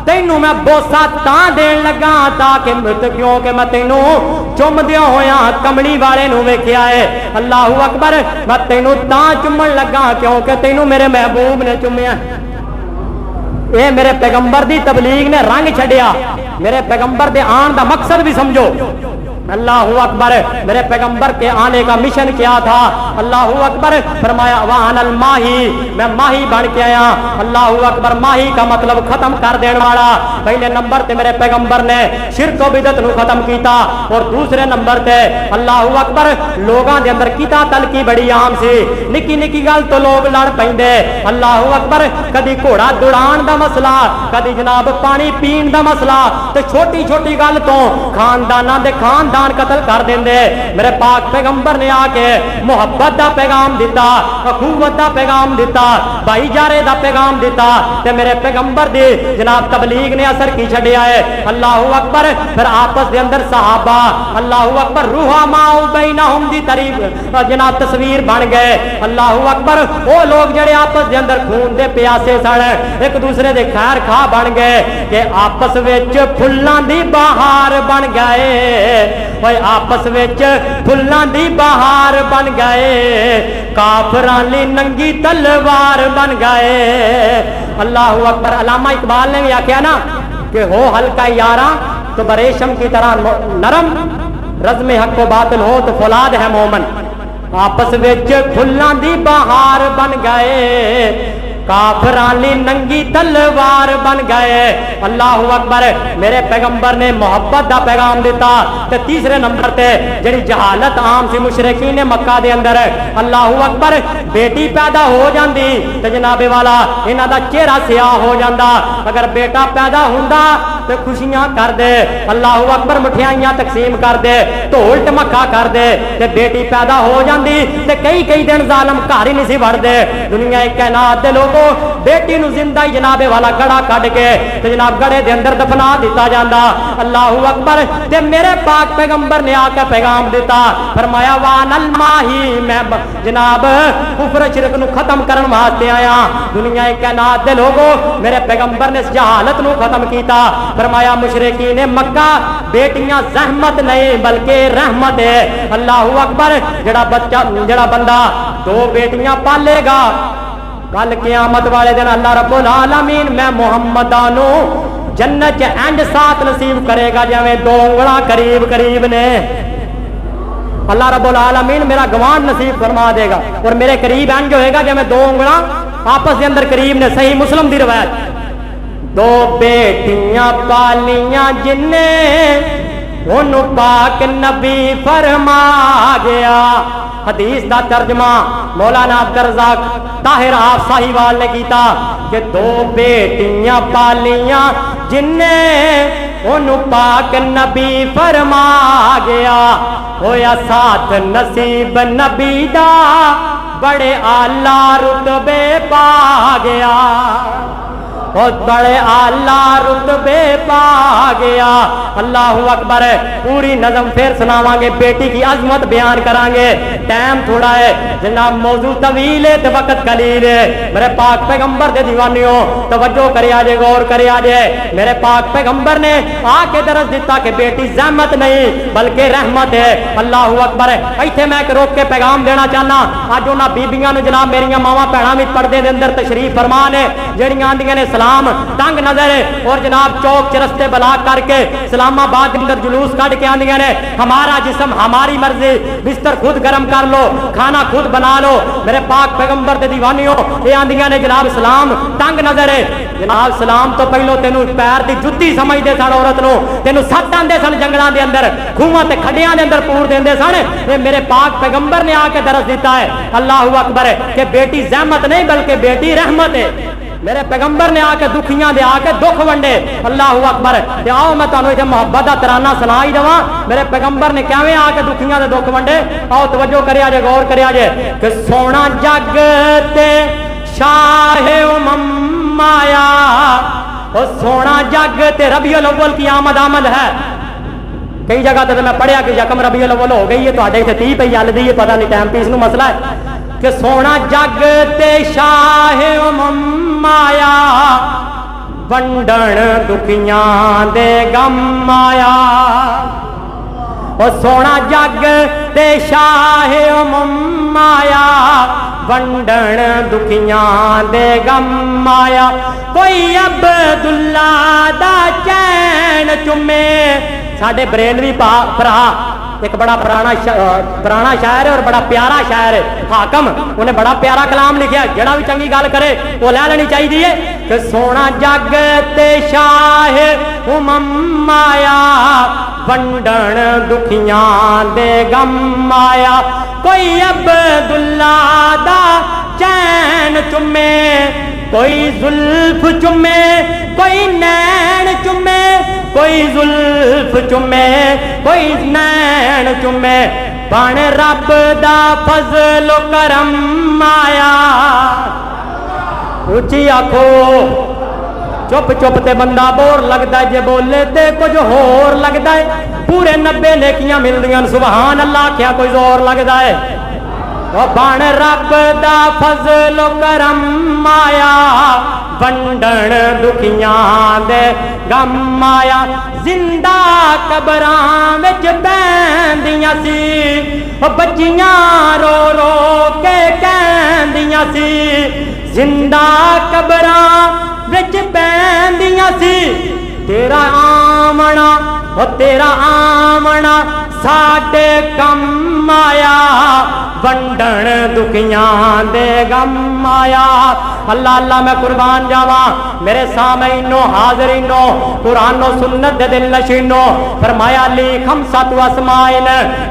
तेनू मैं बोसा तां देन लगा ताकि क्योंकि मैं तेनू चुमदिया होया कमली वाले नू वेख्या है। अल्लाहू अकबर, मैं तेनू तां चुमन लगा क्योंकि तेनू मेरे महबूब ने चुमिया। ये मेरे पैगंबर दी तबलीग ने रंग छड़िया। मेरे पैगंबर दे आन दा मकसद भी समझो। अल्लाहू अकबर। मेरे पैगंबर के आने का मिशन क्या था? अल्लाहू अकबर। फरमाया वाहनल माही, मैं माही बन के आया। अल्लाहू अकबर। माही का मतलब खत्म कर देने वाला। पहले नंबर ते मेरे पैगंबर ने शिरक बिदत नूं खत्म कीता और दूसरे नंबर ते अल्लाहू अकबर लोगां दे अंदर कीता तलकी बड़ी आम सी। निक्की निक्की गल तो लोग लड़ पैंदे। अल्लाहू अकबर। कदी घोड़ा दौड़ाण दा मसला, कदी जनाब पानी पीण दा मसला, ते छोटी छोटी गल तो खानदाना दे खानदान कतल कर देंदे। मेरे पाक पैगंबर ने आके मुहब्बत दा पैगाम दिता, अखुवत दा पैगाम दिता, भाईचारे दा पैगाम दिता। ते मेरे पैगंबर दी जनाब तबलीग ने असर की छड़िया है। अल्लाहू अकबर। फिर आपस दे अंदर सहाबा अल्लाहू अकबर रूहा माउ बैनहुम दी तरीफ जनाब तस्वीर बन गए। अल्लाहू अकबर। वो लोग जेड़े आपस दे अंदर खून दे प्यासे सन, एक दूसरे दे खैर खा बन गए कि आपस विच फुल्लां दी बहार बन गए। आपस विच फुल्लां दी बहार बन गए, काफरां ली नंगी तलवार बन गए। अल्लाहू अकबर। अल्लामा इकबाल ने भी आख्या ना कि हो हल्का यारा तो बरेशम की तरह नरम, रज़्म हक व बातिल हो तो फौलाद है मोमन। आपस विच फुल्लां दी बहार बन गए, काफरां ली नंगी तलवार बन गए। अल्लाहू अकबर। मेरे पैगंबर ने मोहब्बत का पैगाम दिता। ते तीसरे नंबर ते जिहड़ी जहालत आम सी मुशरिकीन ने मक्का दे अंदर, अल्लाहू अकबर, बेटी पैदा हो जाती तो जनाबे वाला इन्हां दा चेहरा सियाह हो जाता। अगर बेटा पैदा हुंदा तो खुशियां कर दे, अल्लाहू अकबर, मिठाइयां तकसीम कर दे, ढोल टमका कर दे। ते बेटी पैदा हो जाती तो कई कई दिन जालम घर ही नहीं सी वड़दे। दुनिया कायनात दे लोगों बेटी नूं जिंदा ही जनाबे वाला गड़ा कट के ते जनाब गड़े दे अंदर दफना दिता जाता। अल्लाहू अकबर। ते मेरे पाक पैगंबर ने आके पैगाम दिता, फरमाया वानल माही, मैं जनाब कुफर शिरक नूं खत्म करन वास्ते आया। दुनिया कायनात दे लोगों मेरे पैगंबर ने जहालत नूं खत्म कीता। फरमाया मुशरिकीन ने मक्का बेटियां जहमत नहीं बल्कि रहमत है। अल्लाहू अकबर। जड़ा बच्चा जड़ा बंदा दो बेटियां पालेगा, कल क़यामत वाले दिन अल्लाह रब्बुल आलमीन मैं मुहम्मदा नू जन्नत च इंज साथ नसीब करेगा जिवें दो उंगलां करीब करीब ने। अल्लाह रब्बुल आलमीन मेरा गवान नसीब फरमा देगा और मेरे करीब इंज होएगा जिवें दो उंगलां आपस के अंदर करीब ने। सही मुस्लिम दी रवायत। दो बेटियां पालियां जिन्ने उन्हों पाक नबी फरमा गया। हदीस का तर्जमा मौलाना अब्दुल रज़ाक ताहिर आप साहिवाल ने किया कि दो बेटियां पालियां जिन्ने उन्हों पाक नबी फरमा गया। होया साथ नसीब नबी दा बड़े आला रुतबे पा गया, बहुत बड़े आला रुतबे पा गया। अल्लाहू अकबर। पूरी नज़म फिर सुनावांगे, बेटी की अजमत बयान करांगे, टाइम थोड़ा है जनाब, मौजू तवील है तो वक्त कलील है। मेरे पाक पैगंबर दे दीवानियों तवज्जो करे आजे, गौर करे आजे। मेरे पाक पैगंबर ने आके दरस दिता कि बेटी जहमत नहीं बल्कि रहमत है। अल्लाहू अकबर। इत्थे मैं एक रोक के पैगाम देना चाहना। अज उन्हां बीबियां नूं जनाब मेरियां मावां भैणां भी पर्दे दे अंदर तशरीफ फरमा ने, जड़ियां आंदियां ने सलाम तंग नजर और जनाब चौक चरस्ते ब्लाक करके इस्लामाबाद के अंदर जुलूस काट के आंदियां ने, हमारा जिस्म हमारी मर्जी, बिस्तर खुद गर्म कर लो, खाना खुद बना लो। मेरे पाक पैगंबर दे दीवानियों ये आंदियां ने जनाब सलाम तंग नजर है। जनाब सलाम तो पहलो तेनू पैर की जुत्ती समझते सन, औरत नूं तेनू सट आंदे सन, जंगलों के अंदर खूहां ते खड्डियां दे अंदर पूर देंदे सन। ये मेरे पाक पैगंबर ने आके दरस दिता है अल्लाहू अकबर के बेटी जहमत नहीं बल्कि बेटी रहमत है। मेरे पैगंबर ने आके दुखियां दे आके दुख वंडे। अल्लाहू अकबर। आओ मैं तुहानू इत्थे मोहब्बत दा तराना सुना ही देवां। मेरे पैगंबर ने किवें आके दुखियां दे दुख वंडे। आओ तवज्जो करिया जे, गौर करिया जे कि सोना जग ते शाहे उम्म आया, ओ सोना जग ते रबीउल अव्वल की आमद है। कई जगह तो मैं पढ़िया कि यकम रबीउल अव्वल हो गई है, तुहाडे इत्थे 30 पई चलदी है, पता नहीं टाइम पीस नूं मसला है कि सोना जग ते शाहे उम्म आया, वंडण दुखियां दे गम आया। ओ सोना जग ते शाहे उम्म आया, वंडण दुखियां दे गम आया। कोई अब्दुल्ला दा चैन चुमे, साडे बरेलवी भरा एक बड़ा पुराना शायर है और बड़ा प्यारा शायर है हाकम, उन्हें बड़ा प्यारा कलाम लिखा, जड़ा भी चंगी गल करे वो लै लेनी चाहिए कि सोना जग ते शाह उमम आया वंडन दुखियां दे गम आया, कोई अब्दुल्ला दा चैन चुमे, कोई जुल्फ चुमे, कोई नैन चुमे, कोई जुल्फ चुमे, कोई नैन चुमे, बन रब दा फजल करम आया। ऊंची आखो चुप चुप ते बंदा बोर लगता है, जे बोले ते कुछ होर लगता है, पूरे 90 नेकियां मिलदियां सुभान अल्लाह क्या कोई जोर लगता है। बन रब दा फजल करम आया वंडन दुखियां दे गम आया, जिंदा कबरां विच बैंदियां सी बच्चियां रो रो के कहंदियां सी, जिंदा कबरां विच बैंदियां सी, तेरा आमना ओ तेरा आमना साडे कम आया वंडन दुखियां दे गम आया। अल्लाह अल्लाह मैं कुर्बान जावा मेरे सामईनो हाजरीनो कुरानो सुन्नत दे दिल नशीनो, फरमाया ली खमसतु अस्माइन,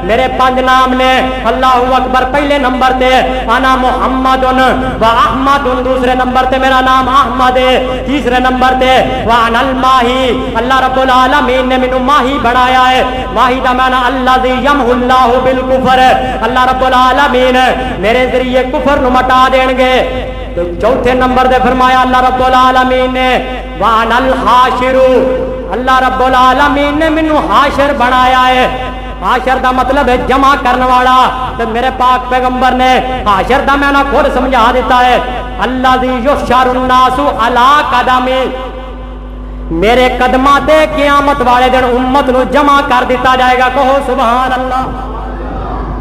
मेरे 5 नाम ने। अल्लाहु अकबर पहले नंबर ते अना मुहम्मदुन व अहमदुन, दूसरे नंबर ते मेरा नाम अहमद है, तीसरे नंबर ते व अनल माही, अल्लाह रब्बुल आलमीन ने मैनू माही बनाया है। माही दा माना अल्लाज़ी यमहुल्लाहु बिल कुफर, अल्लाह रब्बुल आलमीन मेरे जरिए कुफर नु मटा देंगे। तो चौथे नंबर दे फरमाया अल्लाह रब्बुल आलमीन ने वानल हाशिरु, अल्लाह रब्बुल आलमीन ने मैनू हाशिर बनाया है। हाशिर दा मतलब है जमा करने वाला, तो मेरे पाक पैगंबर ने हाशिर दा मैंने खुद समझा देता है। अल्लाज़ी युहशरुन नासु अला कदमी, मेरे कदमा ते क़यामत वाले दिन उम्मत नू जमा कर दिता जाएगा। कहो सुभान अल्लाह।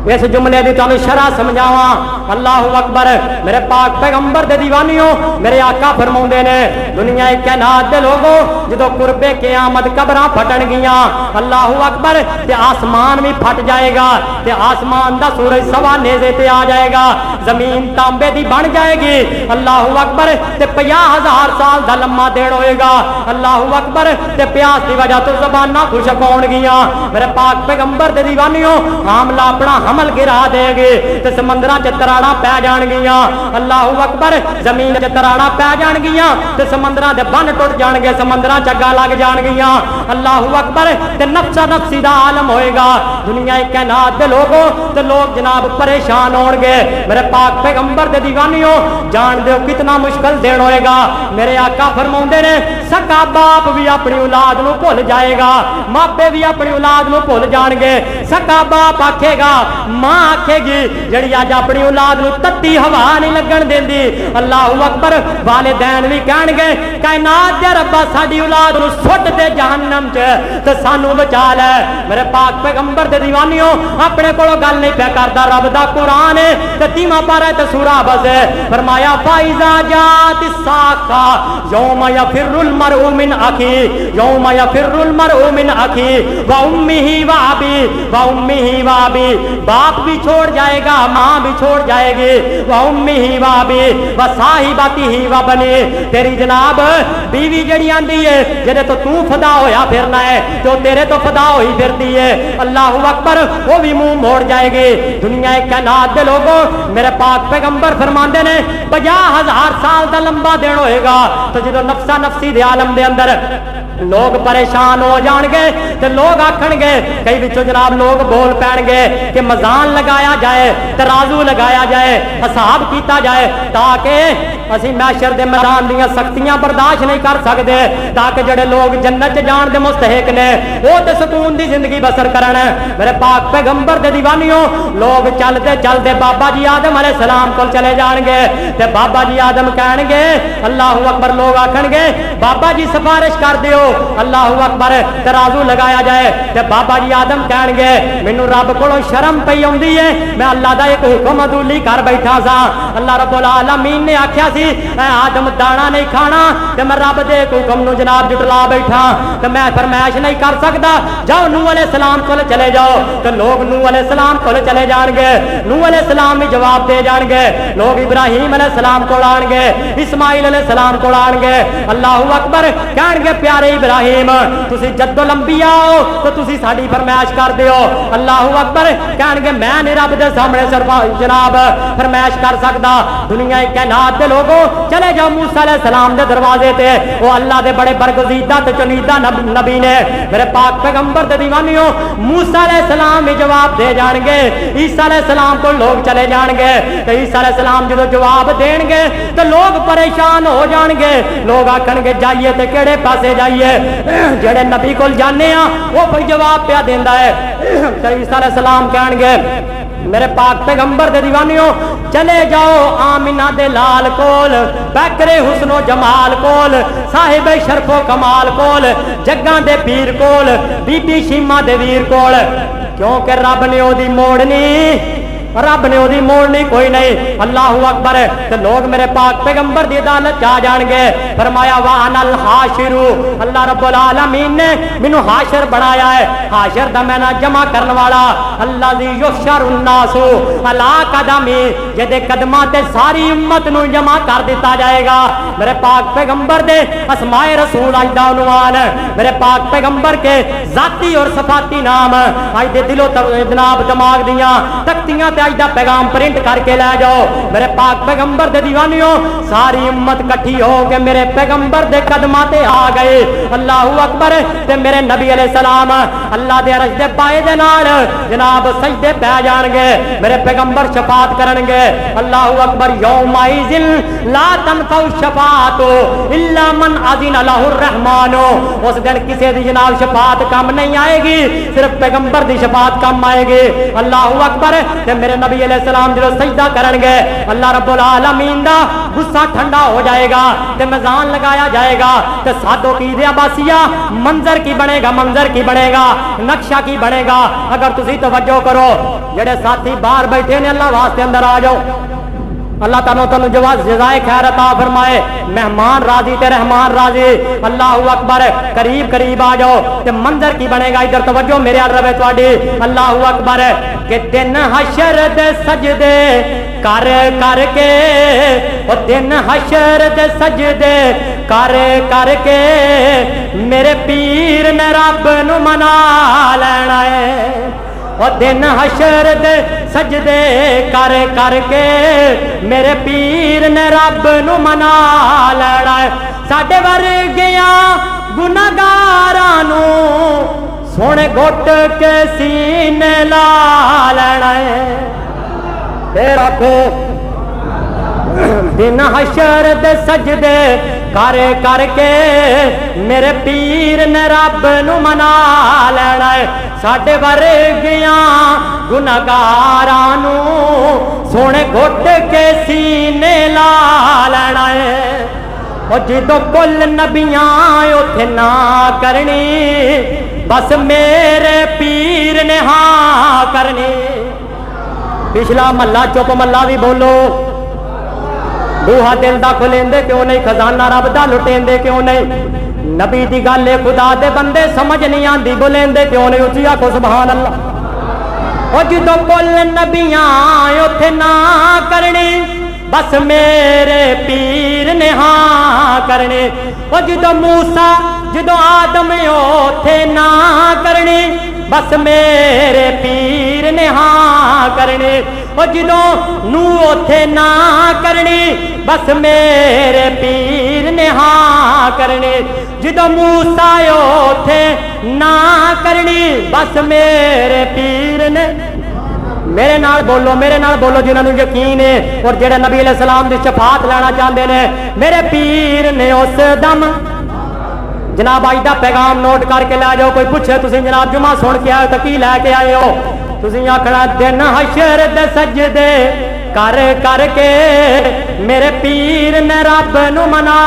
इस जुमले की तुम शरह समझावा। अल्लाहु अकबर। मेरे पाक पैगंबर दे दीवानियों, मेरे आका फरमाउंदे ने दुनिया कायनात दे लोगों जो कुर्बे क़यामत कबरां फटन गियां, अल्लाहु अकबर, ते आसमान भी फट जाएगा, ते आसमान दा सूरज सवा नेज़े ते आ जाएगा, जमीन तांबे दी बन जाएगी। अल्लाहु अकबर। ते 50,000 साल दा लम्मा दिन होएगा। अल्लाहु अकबर। ते प्यास की वजह तो ज़बानां खुशक होणगियां। मेरे पाक पैगंबर दे दीवानियों, हामला अपना हमल गिरा देगी, ते समंदरां च तराड़ा पै जाणगियां। अल्लाहु अकबर। जमीन च तराड़ा पै जाणगियां, ते समंदरां दे बन टुट जाणगे, समंदरां च अग्गां लग जाणगियां। अल्लाहु अकबर। ते नफ्सा नफ्सी दा आलम होएगा दुनिया कायनात दे लोगों, ते लोग जनाब परेशान होणगे। मेरे पाक पैगंबर दे दीवानियों, जान दो कितना मुश्किल दिन होएगा। मेरे आका फरमाउंदे ने सका बाप भी अपनी औलाद नूं भुल जाएगा, मापे भी अपनी औलाद नूं भुल जाणगे। सका बाप आखेगा, मां आखेगी जड़ी अज अपनी औलाद नूं तत्ती हवा नहीं लगन देंदी। अल्लाहु अकबर। वालिदैन भी कहणगे कायनात दे रब्बा साडी औलाद नूं सुट दे जहन्नम च, ते सानू बचा लै। मेरे पाक पैगंबर दे दीवानियों, अपने कोलों गल नहीं पे करदा, रब दा कुरान है ते 30वां पारा ते सूरा बस है। फरमाया फाइजा जात साका यौम यफिरुल मरउ मिन अखी, यौम यफिरुल मरउ मिन अखी व उम्मिही व अबी व उम्मिही व अबी, बाप भी छोड़ जाएगा, मां भी छोड़ जाएगी। वह उम्मी ही वाबी व साहिबाती ही व बनी, तेरी जनाब बीवी जड़ी आंदी है जेदे तो तू फदा होया फिरना है, जो तेरे तो फदा होई फिरती है। अल्लाहु अकबर। वो भी मुंह मोड़ जाएगी। दुनिया कायनात दे लोगों, मेरे पाक पैगंबर फरमांदे ने 50,000 साल का लंबा दिन होएगा। तो जो नफ्सा नफ्सी दे आलम दे अंदर लोग परेशान हो जाएंगे, तो लोग आखणगे, कई विचों जनाब लोग बोल पैणगे कि मजान लगाया जाए, तराजू लगाया जाए, हिसाब किया जाए, ताकि असीं मैशर दे मैदान दीयां सख्तियां बर्दाश्त नहीं कर सकते, ताकि जड़े लोग जन्नत च जाण दे मुस्तहिक ने वो तो सुकून की जिंदगी बसर करन। मेरे पाक पैगंबर दे दीवानियों, लोग चलते चलते बाबा जी आदम अलैहिस्सलाम को चले जाएंगे, ते बाबा जी आदम कहणगे, अल्लाहु अकबर, लोग आखणगे बाबा जी सिफारिश कर दियो, अल्लाह अकबर तराजू लगाया जाए ते बाबा जी आदम कहणगे मैनू रब कोलों शर्म पई आउंदी है, मैं अल्लाह दा एक हुक्म अदूली कर बैठा सा। अल्लाह रब्बुल आलमीन ने आख्या सी आदम दाना नहीं खाना ते मैं रब दे हुक्म नू जनाब जुटला बैठा ते मैं फरमाइश नहीं कर सकता। जाओ नूह अलैहिस्सलाम कोल चले जाओ तो लोग नूह अलैहिस्सलाम कोल चले जाणगे, नूह अलैहिस्सलाम भी जवाब दे जाणगे, लोग इब्राहीम अलैहिस्सलाम कोल आणगे, इस्माइल अलैहिस्सलाम कोल आणगे। अल्लाहू अकबर कहणगे प्यारे इब्राहीम तुसी जद्दोल अंबिया हो तो तुसी साडी फरमाइश कर दिओ। अल्लाहू अकबर कहणगे मैं नहीं रब दे सामने जनाब फरमाइश कर सकदा। दुनिया कायनात दे लोगों चले जाओ मूसा अलैहिस्सलाम दे दरवाजे ते, वो अल्लाह दे बड़े बरगुज़ीदा ते चुनीदा नबी ने, मेरे पाक पैगंबर दे दीवानियों मूसा अलैहिस्सलाम भी जवाब दे जाणगे, ईसा अलैहिस्सलाम को लोग चले जाणगे ते ईसा अलैहिस्सलाम जो जवाब देणगे तो लोग परेशान हो जाणगे, लोग आखणगे जाइए ते केड़े पासे जाइए, जेड़े नबी कोल जाने आ वो कोई जवाब पिया देंदा है। ते ईसा अलैहिस्सलाम कहणगे मेरे पाक पैगंबर दे दीवानियों चले जाओ आमिना दे लाल कोल, बैकरे हुस्नो जमाल कोल, साहिब शरफो कमाल कोल, जग्गां दे पीर कोल, बीबी शीमा दे वीर कोल, क्योंकि रब ने ओदी मोड़नी, रब ने ओदी मोड़नी कोई नहीं। अल्लाहू अकबर तो लोग मेरे पाक पैगंबर दी अदालत जा जाणगे। फरमाया वानल हाशिरू, अल्लाह रब्बुल आलमीन ने मैनू हाशर बनाया है, हाशर दा मैना जमा करने वाला, अल्लाह दी युशरुन नासु अला कदमी, जेदे कदमां ते सारी उम्मत नू जमा कर दिता जाएगा। मेरे पाक पैगंबर दे अस्माए रसूल अज दा उन्वान, मेरे पाक पैगंबर के जाती और सफाती नाम अज दे दिलो जनाब दिमाग दियां तख्तियां आज दा पैगाम प्रिंट करके ले जाओ। मेरे पाक पैगंबर दे दीवानियों सारी उम्मत इकट्ठी हो के मेरे पैगंबर दे कदमां ते आ गए। अल्लाहू अकबर ते मेरे नबी अलैहिस्सलाम अल्लाह दे अरश दे पाए दे नाल जनाब सजदे पै जाणगे, मेरे पैगंबर शफात करनगे। अल्लाहू अकबर यौमाइज़िन ला तनफउ शफाअतु इल्ला मन अज़िन लहुर रहमानो, उस दिन किसी दी जनाब शफात कम नहीं आएगी, सिर्फ पैगंबर दी शफात कम आएगी। अल्लाहू अकबर ते मेरे नबी अलैहिस्सलाम जो सजदा करनगे अल्लाह रब्बुल आलमीन दा गुस्सा ठंडा हो जाएगा ते मैदान लगाया जाएगा ते सादो की बासिया मंजर की बनेगा, मंजर की बनेगा, नक्शा की बनेगा। अगर तुसी तवज्जो करो जेड़े साथी बाहर बैठे ने अल्लाह वास्ते अंदर आ जाओ, अल्लाह ताला तुहानू जज़ाए खैर अता फरमाए, मेहमान राजी ते रहमान राजी। अल्लाहू अकबर करीब करीब आ जाओ ते मंजर की बनेगा, इधर तवज्जो मेरे अल रवे तुहाडी। अल्लाहू अकबर के दिन हशर दे सजदे कर कर के, ओ दिन हशर दे सजदे कर कर के मेरे पीर ने रब नू मना लेना है। और दिन हशर दे सजदे कर कर के मेरे पीर ने रब नू मना लेना है। साडे वर्गियां गुनाहगारां नू सोने घुट के सीने ला लेना है। फिर आखो दिन हशर दे सजदे कर कर के मेरे पीर ने रब नू मना लेना है। साडे वर्गियां गुनाहगारां नू सोने घुट के सीने ला लेना है। और जो कुल नबियां उथे ना करनी, बस मेरे पीर ने हाँ करनी। पिछला महला चुप महला भी बोलो, बूहा दिल दा खुलेंदे क्यों नहीं, खजाना रब दा लुटेंदे क्यों नहीं। नबी दी गल खुदा दे बंदे समझ नहीं आती, बोलेंदे क्यों नहीं, उची आखो सुभान अल्लाह। और जो कुल नबियां उथे ना करनी, बस मेरे पीर ने हाँ करने। और जो मूसा जो आदम उथे ना करनी, बस मेरे पीर ने हाँ करने। और जो नू उथे ना करनी, बस मेरे पीर ने हाँ करने। जो मूसा उथे ना करनी, बस मेरे पीर ने। मेरे नाल बोलो, मेरे नाल बोलो जिन्होंने यकीन है और जेड़े नबी अलैहिस्सलाम दी शफात लेना चाहते हैं, मेरे पीर ने उस दम। जनाब अज दा पैगाम नोट करके लै जाओ। कोई पूछे तुसीं जनाब जुमा सुन के आए तो की लैके आए हो, तुसीं आखना दिन हशर दे सजदे कर कर के मेरे पीर ने रब रब नू मना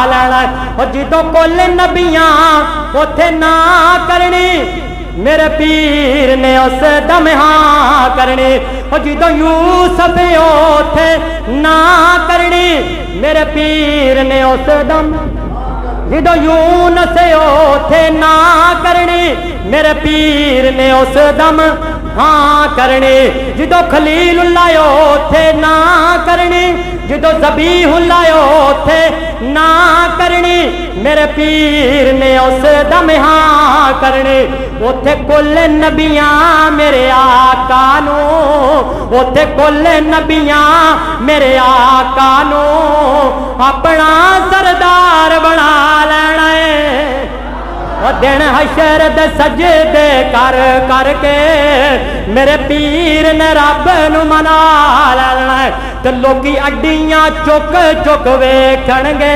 लैना। और जो कुल नबियां उथे ना करनी मेरे पीर ने उस दम हाँ करनी। और जो यूसुफ उथे ना करनी मेरे पीर ने उस दम, जो यूनुस उथे ना करनी मेरे पीर ने उस दम हाँ करनी। जो खलीलुल्लाह उथे ना करनी, जो ज़बीहुल्लाह उथे ना करनी मेरे पीर ने उस दम हाँ करनी। उथे कुल नबियां मेरे आका नू, उथे कुल नबियां मेरे आका नू अपना सरदार बना लेना है। और दिन हशर दे सजदे कर करके मेरे पीर ने रब नू मना लेना है। तो लोकी अड्डियां चुक चुक वेखणगे,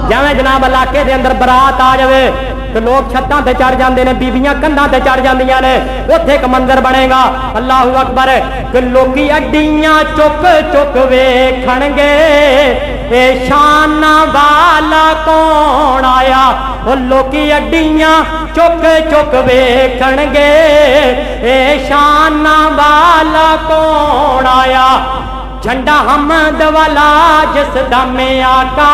जिवें जनाब इलाके दे अंदर बरात आ जाए तो लोग छत्तां ते चढ़ जाते हैं, बीबियां कंधां ते चढ़ जांदियां ने, उत्थे एक मंजर बनेगा। अल्लाहू अकबर कि लोकी अड्डियां चुक चुक वेखणगे ए शाना वाला कौन आया। वो लोकी अड्डियां चुक चुक वेखणगे ए शाना वाला कौन आया। झंडा हमद वाला जिस दमे आका,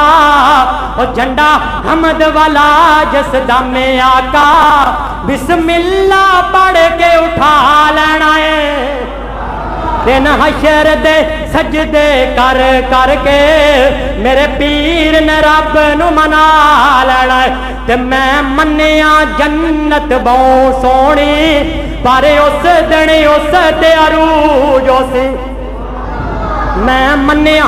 और झंडा हमद वाला जिस दमे आका बिस्मिल्लाह पढ़ के उठा लेना है। दिन हशर दे सजदे कर करके मेरे पीर ने रब नू मना लेना है। ते मैं मन्निया जन्नत बहुत सोहनी पर उस दिन उस ते अरूज उसी। मैं मन्निया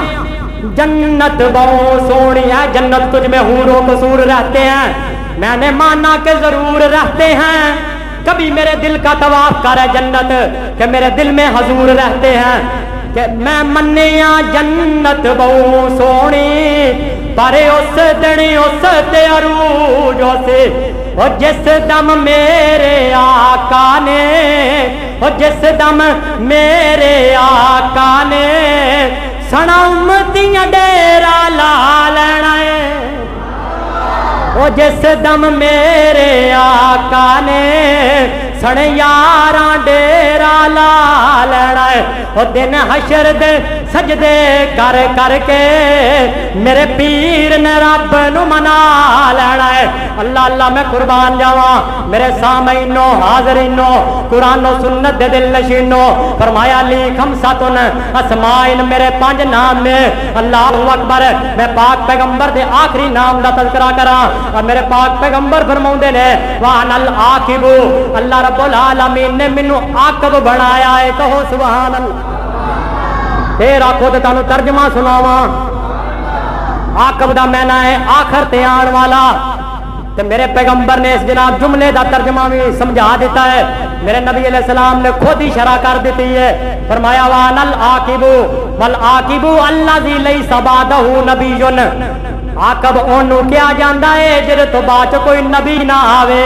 जन्नत बहुत सोहनी है, जन्नत तुझ में हूरों कसूर रहते हैं, मैंने माना के जरूर रहते हैं। कभी मेरे दिल का तवाफ कर है जन्नत के मेरे दिल में हजूर रहते हैं। कि मैं मन्निया जन्नत बहुत सोहनी पर उस दिन उस ते अरूज उसी। और जिस दम मेरे आका ने, और जिस दम मेरे आका ने सना उम्मतियां डेरा ला लेना है। और जिस दम मेरे आका ने सने यारा डेरा ला लेना है। और दिन हशर दे सजदे कर करके मेरे पीर ने रब नू मना लेना है। अल्लाह अल्लाह मैं कुर्बान जावा मेरे सामईनो हाजरीनो कुरानो सुन्नत दे दिल नशीनो। फरमाया ली खमसतुन अस्माइन मेरे 5 नाम ने। अल्लाह अकबर मैं पाक पैगंबर दे आखिरी नाम दा तज़किरा करा और मेरे पाक पैगंबर फरमाउंदे ने वानल आकिबु, अल्लाह रब्बुल आलमीन ने मैनू आकब बनाया है। कहो सुभान अल्लाह। फिर आखो तो तुहानू तर्जमा सुनावा। आकब दा मैना है आखिर ते आने वाला। तो मेरे पैगंबर ने इस जनाब जुमले का तर्जमा भी समझा दिता है। मेरे नबी अलैहिस्सलाम ने खुद ही शरा कर दी है। फरमाया वानल आकिबु वल आकिबु अल्लज़ी लैसा बादहु नबियुन। आकब ओनू क्या जांदा है जिहदे तो बाद कोई नबी ना आवे,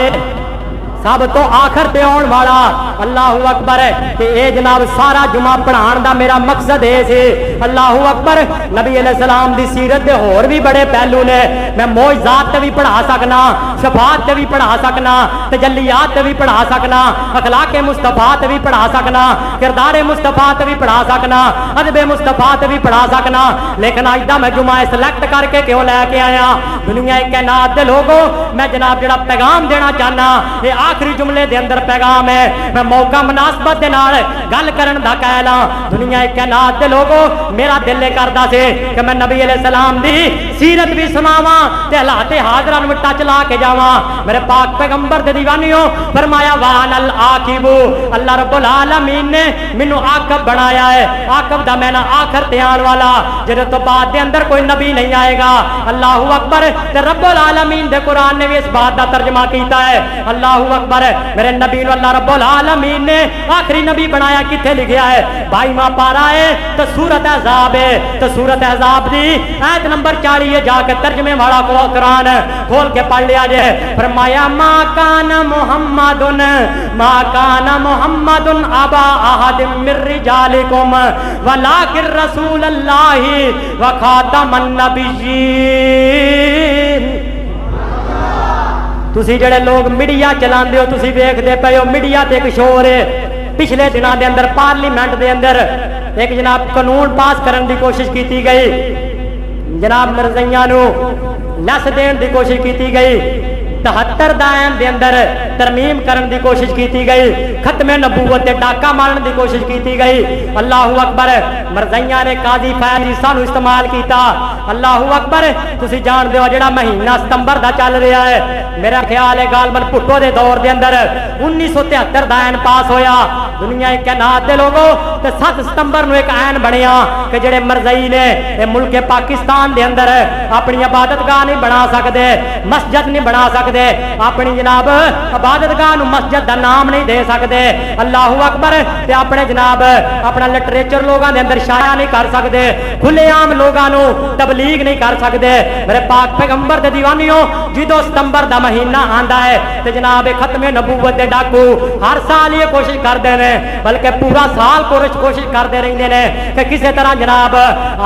सब तो आखिर ते आने वाला। अल्लाहू अकबर है कि ये जनाब सारा जुमा पढ़ाने का मेरा मकसद है सी। अल्लाहू अकबर नबी अलैहिस्सलाम दी सीरत दे होर भी बड़े पहलू ने। मैं मौजज़ात भी पढ़ा सकना, शफात भी पढ़ा सकना, तजल्लियात भी पढ़ा सकना, अखलाके मुस्तफात भी पढ़ा सकना, किरदारे मुस्तफात भी पढ़ा सकना, अदबे मुस्तफात भी पढ़ा सकना। लेकिन अज दा मैं जुमा सिलेक्ट करके क्यों लैके आया? दुनिया कायनात दे लोगों मैं जनाब जड़ा पैगाम देना चाहना ये आखिरी जुमले दे अंदर पैगाम है। मैं मौका मुनासबत दे नाल गल करन दा कहला। दुनिया कायनात दे लोगों मेरा दिल करदा से कि मैं नबी अलैहिस्सलाम दी सीरत भी सुनावां ते हालात हाजरा नूं टच ला के जावां। मेरे पाक पैगंबर दे दीवानियों फरमाया वानल आकिबु, अल्लाह रब्बुल आलमीन ने मैनू आकब बनाया है। आकब दा मैना आखिर ते आने वाला जिहदे तो बाद दे अंदर कोई नबी नहीं आएगा। अल्लाहू अकबर ते रब्बुल आलमीन दे कुरान ने भी इस बात दा तर्जमा कीता है। अल्लाहू अकबर। मेरे नबी नू अल्लाह रब्बुल आलमीन ने आखिरी नबी बनाया, किथे लिखा है भाई मां पारा है तो सूरत अहज़ाब है, तो सूरत अहज़ाब दी आयत नंबर 40 है, जाके तर्जमे वाला को कुरान खोल के पढ़ लिया जे। फरमाया मा काना मुहम्मदुन अबा अहदिम मिर रिजालिकुम वलाकिन रसूलल्लाहि व खातमन नबिय्यीन। तुसी जेड़े लोग मीडिया चलाते हो, तुसी देखते पे हो मीडिया ते एक शोर है। पिछले दिनों के अंदर पार्लीमेंट के अंदर एक जनाब कानून पास करने की कोशिश की गई, जनाब मिर्ज़ाइयां नू लस देने की कोशिश की गई, 73 दायन के अंदर तरमीम करने की कोशिश की गई, खत्मे नबूवत ते डाका मारने की कोशिश की गई। अल्लाहू अकबर। मिर्ज़ाइयां ने काजी फैज ईसा नू इस्तेमाल किया। अल्लाहू अकबर। तुसी जानते हो जिहड़ा महीना सितंबर का चल रहा है, मेरा ख्याल है गालबन भुट्टो के दौर के अंदर 1973 का ऐन पास होया। दुनिया कायनात के लोगों तो 7 सितंबर को एक ऐन बनया कि जेड़े मरज़ई ने मुल्क पाकिस्तान के अंदर अपनी इबादतगाह नहीं बना सकते, मस्जिद नहीं बना सकते, अपनी जनाब इबादतगाह नू मस्जिद का नाम नहीं दे सकते। अल्लाहू अकबर। ते अपने जनाब अपना लिटरेचर लोगों के अंदर शाया नहीं कर सकते, खुलेआम लोगों नू तबलीग नहीं कर सकते। मेरे पाक पैगंबर दे दीवानियों, जो सितंबर का महीना आंदा है तो जनाब खत्मे नबूवत के डाकू हर साल ये कोशिश करते हैं, बल्कि पूरा साल कोशिश करते रहते हैं कि किसी तरह जनाब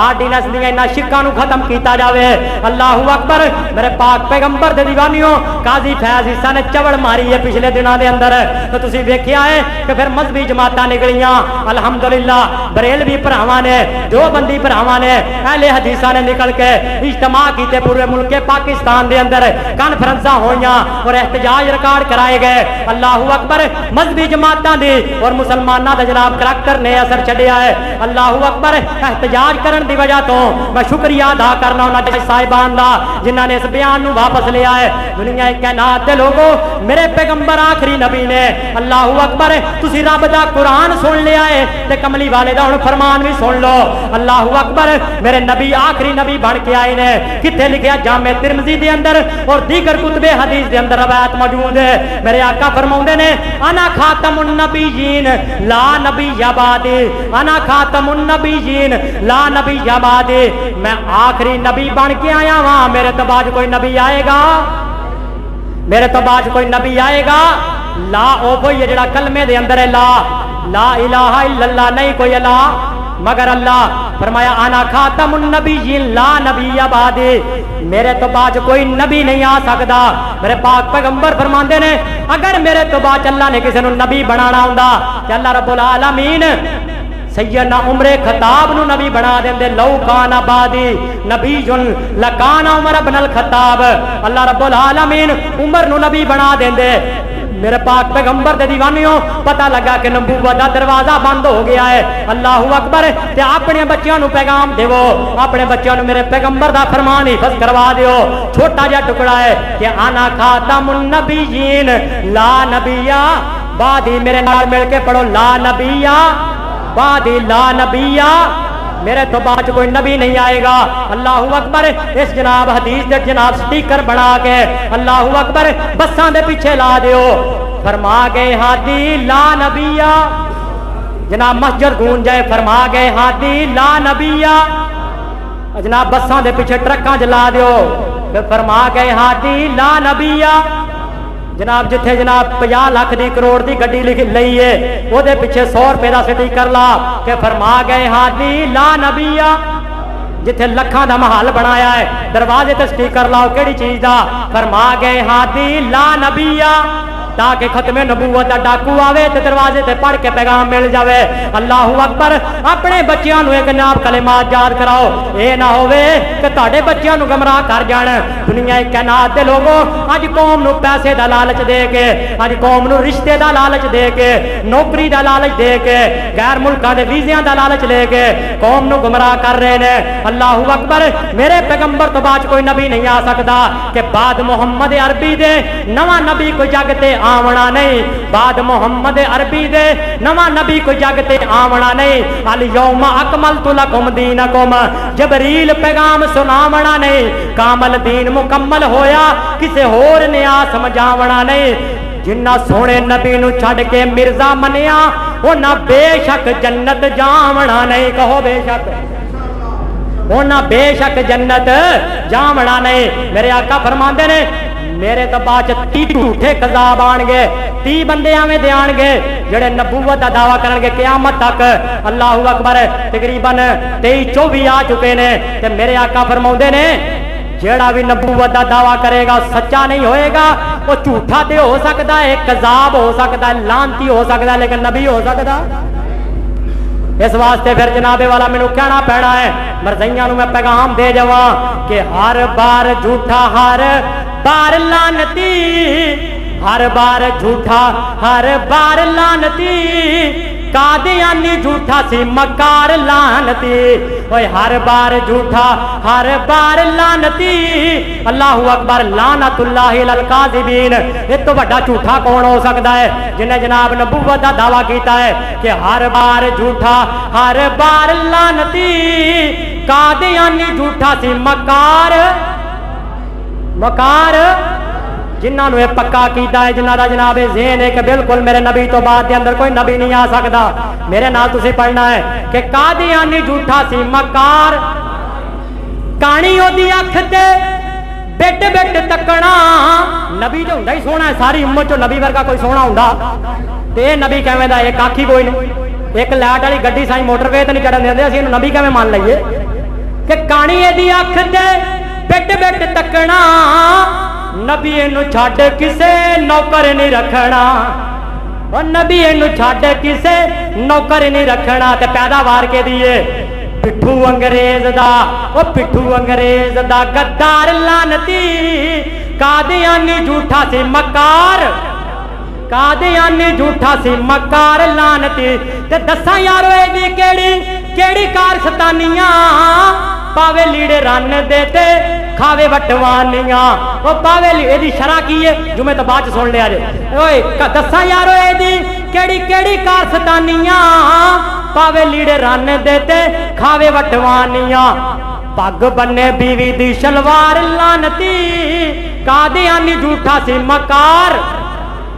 आर्डीनेंस दी इन्हां शिक्कां नू खत्म किया जाए। अल्लाहू अकबर। मेरे पाक पैगंबर दे दीवानियों, काजी फैज ईसा ने चवड़ मारी है पिछले दिनों के अंदर, तो तुसीं वेखिया है कि फिर मजहबी जमातां निकलियां। अल्हम्दुलिल्लाह बरेलवी भरावां ने, जो बंदी भरावां ने, अहले हदीसां ने निकल के इज्तिमा कीते, पूरे मुल्क पाकिस्तान के अंदर कॉन्फ्रेंसां होईयां और एहतजाज रिकॉर्ड कराए गए। अल्लाहू अकबर। मजहबी जमातां दी और मुसलमानां दा जनाब करैक्टर ने असर छड्डिया है। अल्लाहू अकबर। एहतजाज करने की वजह तो मैं शुक्रिया अदा करना उन्होंने साहिबान का जिन्होंने इस बयान नू वापस लिया है। दुनिया कायनात के लोगों, मेरे पैगंबर आखिरी नबी ने, अल्लाहू अकबर, तुसी रब दा कुरान सुन लिया है ते कमली वाले दा हुण फरमान भी सुन लो। अल्लाहू अकबर। मेरे नबी आखिरी नबी बन के आए ने, किथे लिखा जामे तिरमिज़ी दे अंदर और दीगर कुतबे हदीस दे अंदर रवायत मौजूद है। मेरे आका फरमाउंदे ने अना खातमुन नबीयीन ला नबिय्य बादी, अना खातमुन नबीयीन ला नबिय्य बादी। मैं आखिरी नबी बन के आया वहां, मेरे तो बाद कोई नबी आएगा, मेरे तो बाद कोई नबी आएगा। ला ओ कोई है जड़ा कलमे दे अंदर है, ला इलाहा इल्लल्लाह, नहीं कोई अल्लाह मगर अल्लाह। फरमाया आना खातमुन नबिय्यीन ला नबिय्य बादी, मेरे तो बाद कोई नबी नहीं आ सकता। मेरे पाक पैगंबर फरमाते ने अगर मेरे तो बाद अल्लाह ने किसी नबी बनाना होंदा ते अल्लाह रब्बुल आलमीन सैयदना उमर खताब नू नबी बना देंदे। लौ काना बादी नबीयुन लकाना उमर इब्न अल खताब। अल्लाह रब्बुल आलमीन उमर नू नबी बना देंदे। मेरे पाक पैगंबर दे दीवानियों, पता लगा कि नबूवत दा दरवाजा बंद हो गया है। अल्लाहू अकबर। ते अपने बच्चों नू पैगाम देवो, अपने बच्चों नू मेरे पैगंबर दा फरमान हिफज करवा दियो। छोटा जा टुकड़ा है कि आना खातमुन नबिय्यीन ला नबिय्या बादी, मेरे नाल मिल के पढ़ो, ला नबिय्या बादी ला नबिय्या, मेरे तो बाद कोई नबी नहीं आएगा। अल्लाहू अकबर। इस जनाब हदीस दे जनाब स्टीकर बना के अल्लाहू अकबर बसां दे पीछे ला दियो। फरमा गए हादी ला नबिय्या, जनाब मस्जिद गूंज जाए, फरमा गए हादी ला नबिय्या, जनाब बसां दे पीछे ट्रकां च ला दियो, फिर फरमा गए हादी ला नबिय्या। जनाब जिथे जनाब 50 लाख की करोड़ की गड्डी लई है, वो पिछे 100 रुपए का स्टीकर ला के फरमा गए हादी ला नबिय्या। जिथे लखां का महल बनाया है, दरवाजे ते स्टीकर लाओ, केड़ी चीज का? फरमा गए हादी ला नबिय्या, ताकि खत्मे नबूवत का डाकू आवे तो दरवाजे ते पढ़ के पैगाम मिल जावे। अल्लाहू अकबर। अपने बच्चों को एक नाम कलिमात याद कराओ, ये ना होवे कि तुहाडे बच्चों को गमराह कर जाण। दुनिया कायनात दे लोगों, अज कौम नू पैसे दा लालच दे के, अज कौम नू रिश्ते दा लालच दे के, नौकरी दा लालच दे के, गैर मुल्कां दे वीज़ियां दा लालच लेके कौम नू गुमराह कर रहे हैं। अल्लाहू अकबर। मेरे पैगंबर तो बाद कोई नबी नहीं आ सकता कि बाद मुहम्मद अरबी दे नवा नबी कोई जग ते आवना नहीं, बाद मुहम्मद अरबी दे नवा नबी कोई जग ते आवना नहीं। अल यौमा अकमलतु लकुम दीनकुम, जबरील पैगाम सुनावना नहीं, कामल दीन मुकम्मल होया, किसे होर ने आ समझावना नहीं। जिन्ना सोने नबी नू छड़ के मिर्जा मनिया उन्ना बेशक जन्नत जावना नहीं। कहो बेशक, उन्ना बेशक जन्नत जावना नहीं। मेरे आका फरमांदे ने मेरे तो बाद 30 झूठे कज़ाब आणगे, 30 बंदे एवें दे आणगे जेड़े नबूवत का दावा करनगे क़यामत तक। अल्लाहु अकबर, तकरीबन 23-24 आ चुके ने। ते मेरे आका फरमाउंदे ने जेड़ा भी नबूवत का दावा करेगा सच्चा नहीं होएगा। वो झूठा तो हो सकता है, कज़ाब हो सकता है, लानती हो सकता है, लेकिन नबी हो सकता। इस वास्ते फिर जनाबे वाला मैनू कहना पैना है, मरज़इयां नू मैं पैगाम दे जावा कि हर बार झूठा, हर बार लानती, हर बार झूठा, हर बार लानती, कादियानी झूठा सी मकार लानती। ओए हर बार झूठा, हर बार लानती। अल्लाहु अकबर, लानतुल्लाहि अलल काज़िबीन। इस तो बड़ा झूठा कौन हो सकता है जिन्हें जनाब नबूवत का दावा किया है कि हर बार झूठा, हर बार लानती, कादियानी झूठा सी मकार, मकार। जिन्होंने यह पक्का किया है, जिन्हों का जनाब ज़हन है कि बिल्कुल मेरे नबी तो बाद के अंदर कोई नबी नहीं आ सकता। मेरे नाल तुसी पढ़ना है कि कादियानी झूठा सी मकार, कानी ओदी अख ते बिट बिट तकना। नबी जो हुंदा ही सोहना है, सारी उम्मत चो नबी वर्गा कोई सोहना हुंदा ते नबी किवें दा? एक आखी कोई नहीं। एक लाइट वाली गड्डी साई मोटरवे ते नहीं चढ़न देंदे, असीं इहनूं नबी किवें मान लईए कि कानी एदी अख ते बिट बिट तकना। नबी इनू छड्ड किसे नौकर नहीं रखना, और नबी इनू छड्ड किसे नौकर नहीं रखना। ते पैदावार के दिए पिट्ठू अंग्रेज दा, ओ पिट्ठू अंग्रेज दा गद्दार लानती, कादियानी झूठा सी मकार, कादियानी झूठा सी मकार लानती। ते दसा यारो एदी केड़ी केड़ी कार सतानियां, पावे लीड़े रन देते खावे वटवानियां। ओ पावे एदी शरा की है जो मैं तो बाद सुन लिया जे। ओए दसा यारो एदी केड़ी केड़ी कार सतानियां, पावे लीड़े रन देते खावे वटवानियां। पग बन्ने बीवी दी शलवार लानती, कादियानी झूठा सी मकार।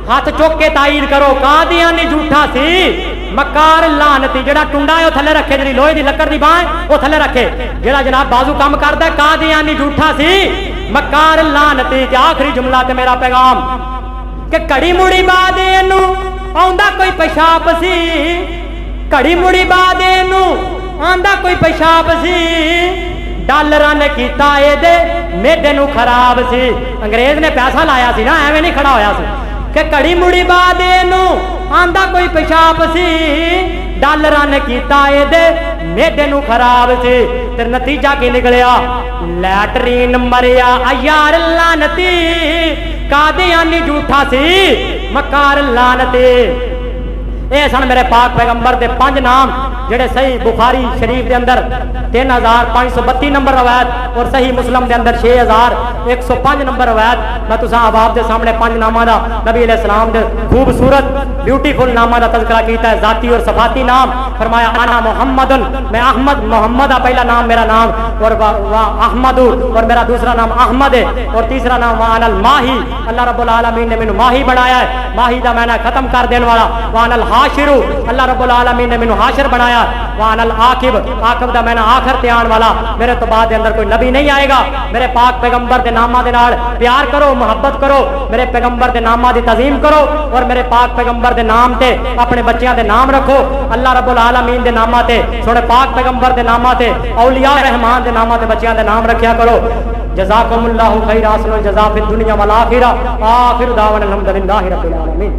हाथ चुक के ताईद करो, कादियानी झूठा सी मकार लानती। जेड़ा टुंडा है वो थले रखे, जी लोहे की लकड़ की बांह वो थले रखे, जेड़ा जनाब बाजू काम करता है कादियानी झूठा सी मकार लानती। के आखिरी जुमला ते मेरा पैगाम कि घड़ी मुड़ी बाद इनू आंदा कोई पेशाब सी, घड़ी मुड़ी बाद इनू आंदा कोई पेशाब सी। डॉलरां ने कीता एदे मेढे नू खराब सी। अंग्रेज ने पैसा लाया सी ना, एवें नहीं खड़ा होया सी कि घड़ी मुड़ी बाद इनू आंदा कोई पेशाब सी। डॉलरां ने कीता एदे मेढे नू खराब सी। ते नतीजा की निकलिया? लैटरीन मरिया यार लानती, कादियानी झूठा सी मकार लानती। ये सन मेरे पाक पैगंबर के 5 नाम जेड़े सही बुखारी शरीफ के अंदर 3532 नंबर रवायत और सही मुस्लिम के अंदर 6105 नंबर रवायत। मैं तुसा अहबाब के सामने 5 नामां दा नबी अलैहि सलाम दे खूबसूरत ब्यूटीफुल नामां दा तज़किरा कीता है। जाती और सफाती नाम फरमाया अना मुहम्मदन, मैं अहमद, मोहम्मद आ पहला नाम मेरा नाम, और अहमदु और मेरा दूसरा नाम अहमद है, और तीसरा नाम वानल माही। अल्लाह रब्बुल आलमीन ने मैनू माही बनाया है, माही दा मैंने खत्म कर देने वाला। वानल हाशिरु, अल्लाह रब्बुल आलमीन ने मैनू हाशिर बनाया। वानल आकिब, आकिब दा मैंने आखिर ते आने वाला। मेरे तो बाद अंदर कोई नबी नहीं आएगा। मेरे पाक पैगंबर के नामां दे नाल प्यार करो, मोहब्बत करो, मेरे पैगंबर के नामां दी तज़ीम करो, और मेरे पाक पैगंबर के नाम ते अपने बच्चों के नाम रखो। अल्लाह रब्बुल आलमीन के नामां ते, सोने पाक पैगंबर के नामां ते, औलिया रहमान के नामां ते बच्चों के नाम रखा करो। जज़ाकुमुल्लाहु खैरा, अहसनुल जज़ा फिद दुनिया वल आखिरा। आखिर दावाना अल्हम्दुलिल्लाहि रब्बिल आलमीन।